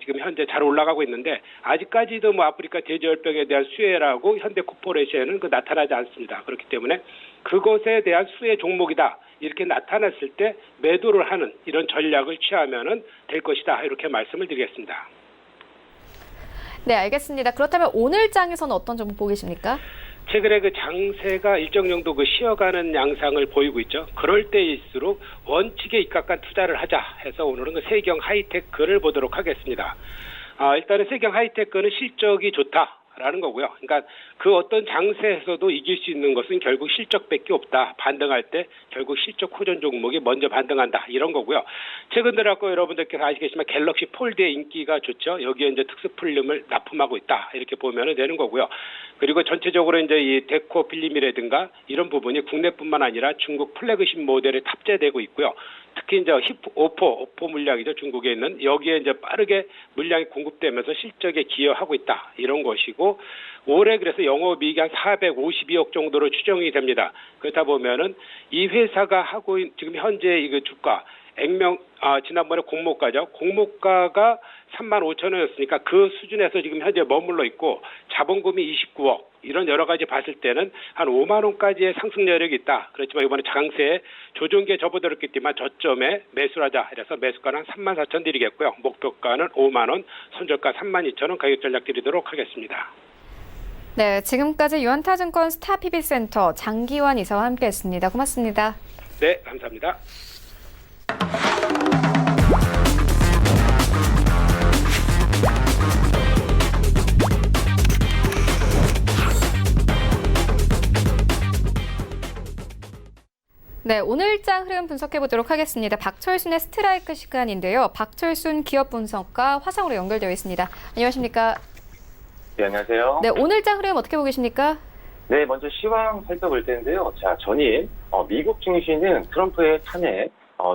지금 현재 잘 올라가고 있는데 아직까지도 뭐 아프리카 돼지열병에 대한 수혜라고 현대코퍼레이션은 나타나지 않습니다. 그렇기 때문에 그것에 대한 수혜 종목이다. 이렇게 나타났을 때 매도를 하는 이런 전략을 취하면은 될 것이다. 이렇게 말씀을 드리겠습니다. 네, 알겠습니다. 그렇다면 오늘 장에서는 어떤 종목 보고 계십니까? 최근에 그 장세가 일정 정도 그 쉬어가는 양상을 보이고 있죠. 그럴 때일수록 원칙에 입각한 투자를 하자 해서 오늘은 그 세경 하이테크를 보도록 하겠습니다. 일단은 세경 하이테크는 실적이 좋다라는 거고요. 그러니까 그 어떤 장세에서도 이길 수 있는 것은 결국 실적밖에 없다. 반등할 때 결국 실적 호전 종목이 먼저 반등한다. 이런 거고요. 최근 들어서 여러분들께서 아시겠지만 갤럭시 폴드의 인기가 좋죠. 여기에 이제 특수필름을 납품하고 있다. 이렇게 보면 되는 거고요. 그리고 전체적으로 이제 이 데코 필름이라든가 이런 부분이 국내뿐만 아니라 중국 플래그십 모델에 탑재되고 있고요. 특히 이제 오포 물량이죠. 중국에 있는 여기에 이제 빠르게 물량이 공급되면서 실적에 기여하고 있다. 이런 것이고 올해 그래서 영업이익이 한 452억 정도로 추정이 됩니다. 그렇다 보면은 이 회사가 하고 지금 현재 이 주가 지난번에 공모가죠. 공모가가 35,000원이었으니까 그 수준에서 지금 현재 머물러 있고 자본금이 29억 이런 여러 가지 봤을 때는 한 5만 원까지의 상승 여력이 있다. 그렇지만 이번에 장세에 조정기에 접어들었기 때문에 저점에 매수를 하자. 그래서 매수가는 34,000 드리겠고요. 목표가는 5만 원, 손절가 32,000원 가격 전략 드리도록 하겠습니다. 네, 지금까지 유한타증권 스타PB센터 장기환 이사와 함께했습니다. 고맙습니다. 네, 감사합니다. 네, 오늘장 흐름 분석해 보도록 하겠습니다. 박철순의 스트라이크 시간인데요. 박철순 기업 분석가 화상으로 연결되어 있습니다. 안녕하십니까? 네, 안녕하세요. 네, 오늘장 흐름 어떻게 보고 계십니까? 네, 먼저 시황 살펴볼 텐데요. 자, 전일 미국 증시는 트럼프의 탄핵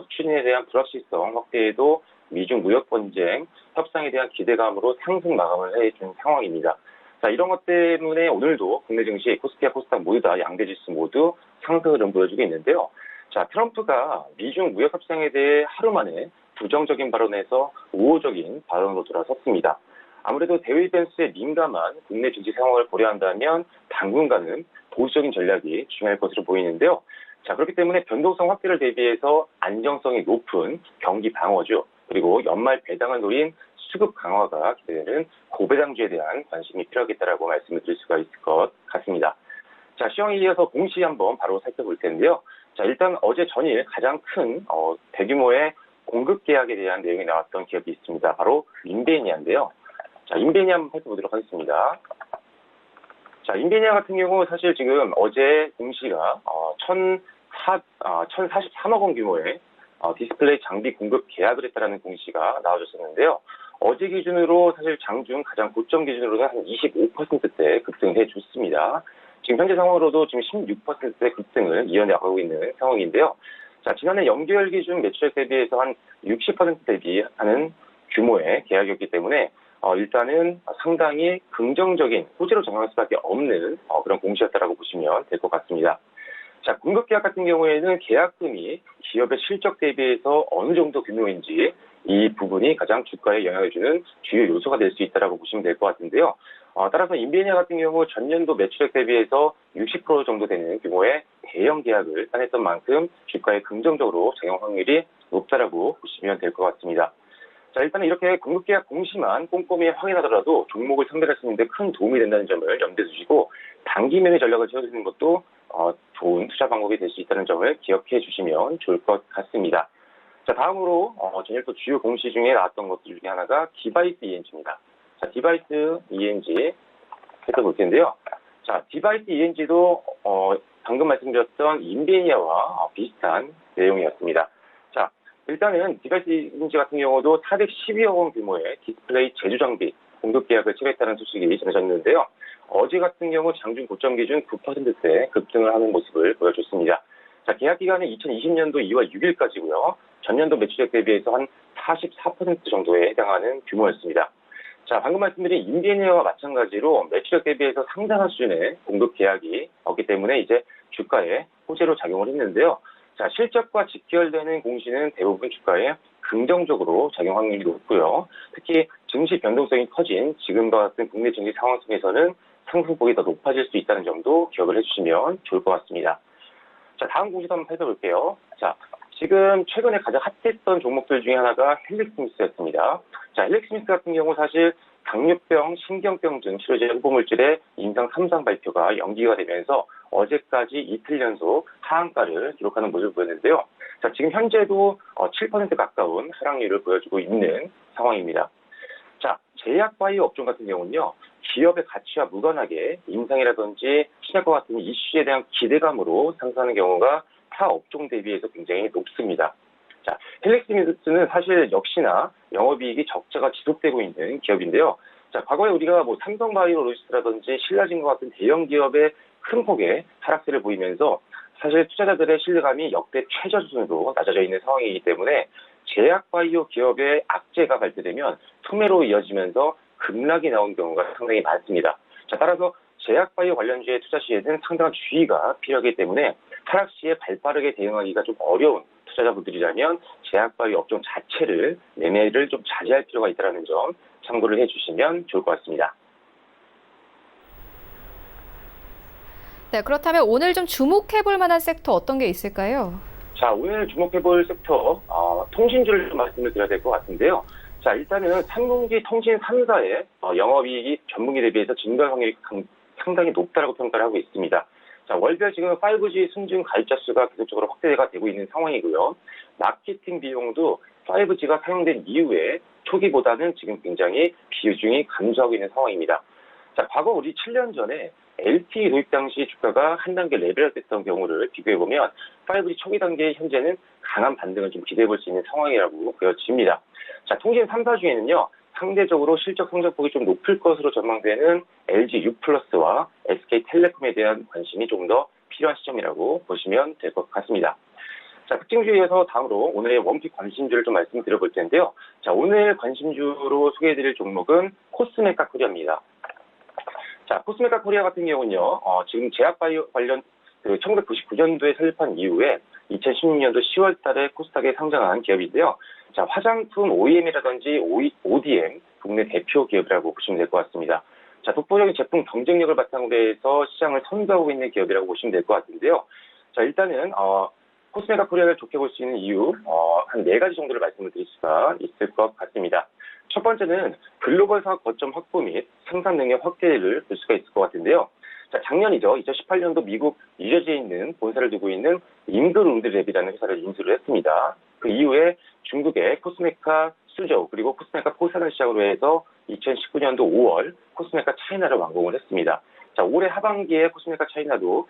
추진에 대한 불확실성 확대에도 미중 무역 분쟁 협상에 대한 기대감으로 상승 마감을 해준 상황입니다. 자, 이런 것 때문에 오늘도 국내 증시 코스피와 코스닥 모두 다 양대 지수 모두 상승 흐름 보여주고 있는데요. 자, 트럼프가 미중 무역 협상에 대해 하루 만에 부정적인 발언에서 우호적인 발언으로 돌아섰습니다. 아무래도 대외 변수에 민감한 국내 증시 상황을 고려한다면 당분간은 보수적인 전략이 중요할 것으로 보이는데요. 자, 그렇기 때문에 변동성 확대를 대비해서 안정성이 높은 경기 방어주 그리고 연말 배당을 노린 수급 강화가 기대되는 고배당주에 대한 관심이 필요하겠다라고 말씀을 드릴 수가 있을 것 같습니다. 자, 시황에 이어서 공시 한번 바로 살펴볼 텐데요. 자, 일단 어제 전일 가장 큰 대규모의 공급 계약에 대한 내용이 나왔던 기업이 있습니다. 바로 인베니아인데요. 자, 인베니아 한번 살펴보도록 하겠습니다. 자, 인베니아 같은 경우 사실 지금 어제 공시가 1,043억 원 규모의 디스플레이 장비 공급 계약을 했다라는 공시가 나와줬었는데요. 어제 기준으로 사실 장중 가장 고점 기준으로는 한 25%대 급등해 줬습니다. 지금 현재 상황으로도 지금 16%대 급등을 이어나가고 있는 상황인데요. 자, 지난해 연결 기준 매출액 대비해서 한 60% 대비하는 규모의 계약이었기 때문에 일단은 상당히 긍정적인 호재로 작용할 수밖에 없는 그런 공시였다라고 보시면 될 것 같습니다. 자, 공급 계약 같은 경우에는 계약금이 기업의 실적 대비해서 어느 정도 규모인지 이 부분이 가장 주가에 영향을 주는 주요 요소가 될 수 있다라고 보시면 될 것 같은데요. 따라서 인베니아 같은 경우 전년도 매출액 대비해서 60% 정도 되는 규모의 대형 계약을 따냈던 만큼 주가에 긍정적으로 작용 확률이 높다라고 보시면 될 것 같습니다. 자, 일단은 이렇게 공급계약 공시만 꼼꼼히 확인하더라도 종목을 선별할 수 있는데 큰 도움이 된다는 점을 염두에 두시고 단기 매매 전략을 세워주는 것도 좋은 투자 방법이 될 수 있다는 점을 기억해 주시면 좋을 것 같습니다. 자, 다음으로 전일 또 주요 공시 중에 나왔던 것들 중에 하나가 디바이스 ENG입니다. 자, 디바이스 ENG 살펴볼 텐데요. 자, 디바이스 ENG도 방금 말씀드렸던 인베니아와 비슷한 내용이었습니다. 자, 일단은 디바이스 ENG 같은 경우도 412억 원 규모의 디스플레이 제조 장비 공급 계약을 체결했다는 소식이 전해졌는데요. 어제 같은 경우 장중 고점 기준 9%대 급등을 하는 모습을 보여줬습니다. 자, 계약 기간은 2020년도 2월 6일까지고요. 전년도 매출액 대비해서 한 44% 정도에 해당하는 규모였습니다. 자, 방금 말씀드린 인베니아와 마찬가지로 매출액 대비해서 상당한 수준의 공급 계약이 없기 때문에 이제 주가에 호재로 작용을 했는데요. 자, 실적과 직결되는 공시는 대부분 주가에 긍정적으로 작용 확률이 높고요. 특히 증시 변동성이 커진 지금과 같은 국내 증시 상황 속에서는 상승폭이 더 높아질 수 있다는 점도 기억을 해주시면 좋을 것 같습니다. 자, 다음 공시도 한번 살펴볼게요. 자, 지금 최근에 가장 핫했던 종목들 중에 하나가 헬릭스미스였습니다. 자, 헬릭스미스 같은 경우 사실 당뇨병, 신경병 등 치료제 후보물질의 임상 3상 발표가 연기가 되면서 어제까지 이틀 연속 하한가를 기록하는 모습을 보였는데요. 자, 지금 현재도 7% 가까운 하락률을 보여주고 있는 상황입니다. 자, 제약바이오 업종 같은 경우는요, 기업의 가치와 무관하게 임상이라든지 신약과 같은 이슈에 대한 기대감으로 상승하는 경우가 타 업종 대비해서 굉장히 높습니다. 자, 헬릭스미스는 사실 역시나 영업이익이 적자가 지속되고 있는 기업인데요. 자, 과거에 우리가 삼성바이오로직스라든지 신라진과 같은 대형 기업의 큰 폭의 하락세를 보이면서 사실 투자자들의 신뢰감이 역대 최저 수준으로 낮아져 있는 상황이기 때문에 제약바이오 기업의 악재가 발표되면 소매로 이어지면서 급락이 나온 경우가 상당히 많습니다. 자, 따라서 제약바이오 관련주의 투자 시에는 상당한 주의가 필요하기 때문에 하락 시에 발빠르게 대응하기가 좀 어려운 투자자분들이라면 제약바이오 업종 자체를 매매를 좀 자제할 필요가 있다는 점 참고를 해주시면 좋을 것 같습니다. 네, 그렇다면 오늘 좀 주목해볼 만한 섹터 어떤 게 있을까요? 자, 오늘 주목해볼 섹터, 통신주를 좀 말씀을 드려야 될 것 같은데요. 자, 일단은 3분기 통신 3사의 영업이익이 전분기 대비해서 증가 확률이 상당히 높다라고 평가를 하고 있습니다. 자, 월별 지금 5G 순증 가입자 수가 계속적으로 확대가 되고 있는 상황이고요. 마케팅 비용도 5G가 사용된 이후에 초기보다는 지금 굉장히 비중이 감소하고 있는 상황입니다. 자, 과거 우리 7년 전에 LTE 도입 당시 주가가 한 단계 레벨업됐던 경우를 비교해보면 5G 초기 단계 현재는 강한 반등을 좀 기대해볼 수 있는 상황이라고 보여집니다. 자, 통신 3사 중에는요, 상대적으로 실적 성장폭이 좀 높을 것으로 전망되는 LG U+와 SK텔레콤에 대한 관심이 좀 더 필요한 시점이라고 보시면 될 것 같습니다. 자, 특징주에서 다음으로 오늘의 원픽 관심주를 좀 말씀드려볼 텐데요. 자, 오늘 관심주로 소개해드릴 종목은 코스메카 코리아입니다. 자, 코스메카 코리아 같은 경우는요, 지금 제약바이오 관련 1999년도에 설립한 이후에 2016년도 10월 달에 코스닥에 상장한 기업인데요. 자, 화장품 OEM이라든지 ODM 국내 대표 기업이라고 보시면 될 것 같습니다. 자, 독보적인 제품 경쟁력을 바탕으로 해서 시장을 선도하고 있는 기업이라고 보시면 될 것 같은데요. 자, 일단은 코스메카 코리아를 좋게 볼 수 있는 이유 한 4가지 정도를 말씀을 드릴 수가 있을 것 같습니다. 첫 번째는 글로벌 사업 거점 확보 및 생산 능력 확대를 볼 수가 있을 것 같은데요. 자, 작년이죠. 2018년도 미국 뉴저지에 있는 본사를 두고 있는 잉그룬드랩이라는 회사를 인수를 했습니다. 그 이후에 중국의 코스메카 수저우 그리고 코스메카 포사를 시작으로 해서 2019년도 5월 코스메카 차이나를 완공을 했습니다. 자, 올해 하반기에 코스메카 차이나도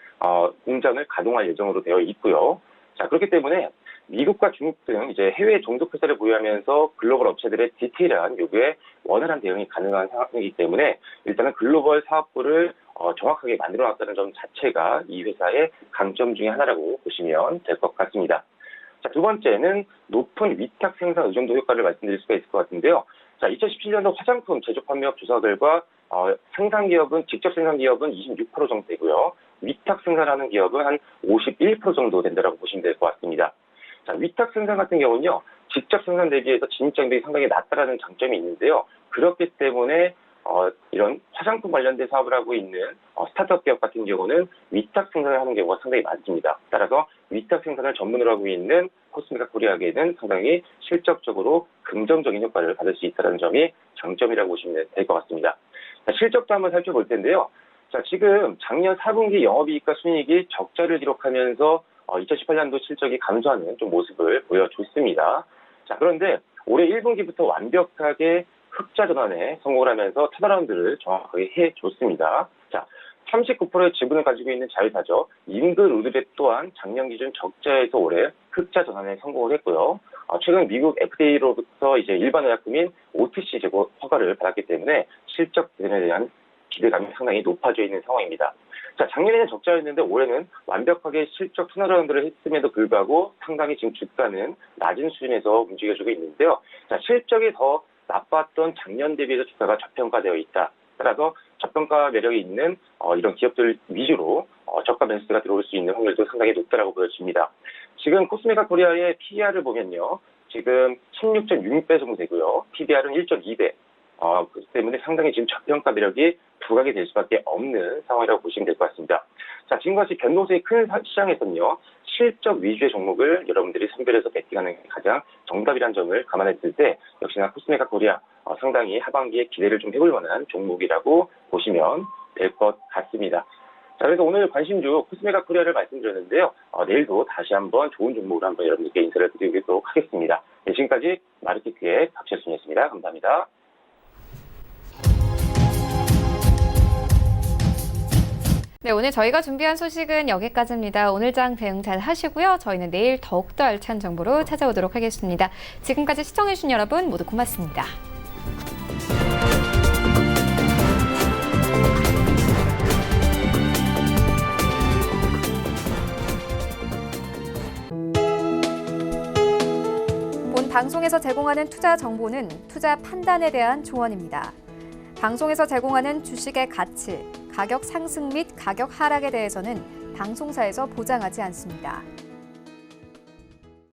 공장을 가동할 예정으로 되어 있고요. 자, 그렇기 때문에 미국과 중국 등 이제 해외 종속 회사를 보유하면서 글로벌 업체들의 디테일한 요구에 원활한 대응이 가능한 상황이기 때문에 일단은 글로벌 사업부를 정확하게 만들어놨다는 점 자체가 이 회사의 강점 중에 하나라고 보시면 될 것 같습니다. 자, 두 번째는 높은 위탁 생산 의존도 효과를 말씀드릴 수가 있을 것 같은데요. 자, 2017년도 화장품 제조 판매업 조사 결과 직접 생산 기업은 26% 정도 되고요. 위탁 생산하는 기업은 한 51% 정도 된다고 보시면 될 것 같습니다. 자, 위탁 생산 같은 경우는요, 직접 생산 대비해서 진입장벽이 상당히 낮다라는 장점이 있는데요. 그렇기 때문에 이런 화장품 관련된 사업을 하고 있는 스타트업 기업 같은 경우는 위탁 생산을 하는 경우가 상당히 많습니다. 따라서 위탁 생산을 전문으로 하고 있는 코스메카 코리아에게는 상당히 실적적으로 긍정적인 효과를 받을 수 있다는 점이 장점이라고 보시면 될 것 같습니다. 자, 실적도 한번 살펴볼 텐데요. 자, 지금 작년 4분기 영업이익과 순이익이 적자를 기록하면서 2018년도 실적이 감소하는 좀 모습을 보여줬습니다. 자, 그런데 올해 1분기부터 완벽하게 흑자 전환에 성공을 하면서 턴어라운드를 정확하게 해줬습니다. 자, 39%의 지분을 가지고 있는 자회사죠. 잉그루드랩 또한 작년 기준 적자에서 올해 흑자 전환에 성공을 했고요. 최근 미국 FDA로부터 이제 일반 의약품인 OTC 제공 허가를 받았기 때문에 실적 개선에 대한 기대감이 상당히 높아져 있는 상황입니다. 자, 작년에는 적자였는데 올해는 완벽하게 실적 턴어라운드를 했음에도 불구하고 상당히 지금 주가는 낮은 수준에서 움직여주고 있는데요. 자, 실적이 더 나빴던 작년 대비해서 주가가 저평가되어 있다. 따라서 저평가 매력이 있는 이런 기업들 위주로 저가 매수가 들어올 수 있는 확률도 상당히 높다라고 보여집니다. 지금 코스메카 코리아의 PER을 보면요. 지금 16.6배 정도 되고요. PBR은 1.2배. 그렇기 때문에 상당히 지금 저평가 매력이 부각이 될 수밖에 없는 상황이라고 보시면 될 것 같습니다. 자, 지금같이 변동성이 큰 시장에서는요. 실적 위주의 종목을 여러분들이 선별해서 베팅하는 게 가장 정답이라는 점을 감안했을 때 역시나 코스메카 코리아 상당히 하반기에 기대를 좀 해볼 만한 종목이라고 보시면 될 것 같습니다. 자, 그래서 오늘 관심주 코스메카 코리아를 말씀드렸는데요. 내일도 다시 한번 좋은 종목으로 한번 여러분들께 인사를 드리도록 하겠습니다. 네, 지금까지 마르케트의 박철순이었습니다. 감사합니다. 네, 오늘 저희가 준비한 소식은 여기까지입니다. 오늘 장 대응 잘 하시고요. 저희는 내일 더욱더 알찬 정보로 찾아오도록 하겠습니다. 지금까지 시청해주신 여러분 모두 고맙습니다. 본 방송에서 제공하는 투자 정보는 투자 판단에 대한 조언입니다. 방송에서 제공하는 주식의 가치, 가격 상승 및 가격 하락에 대해서는 방송사에서 보장하지 않습니다.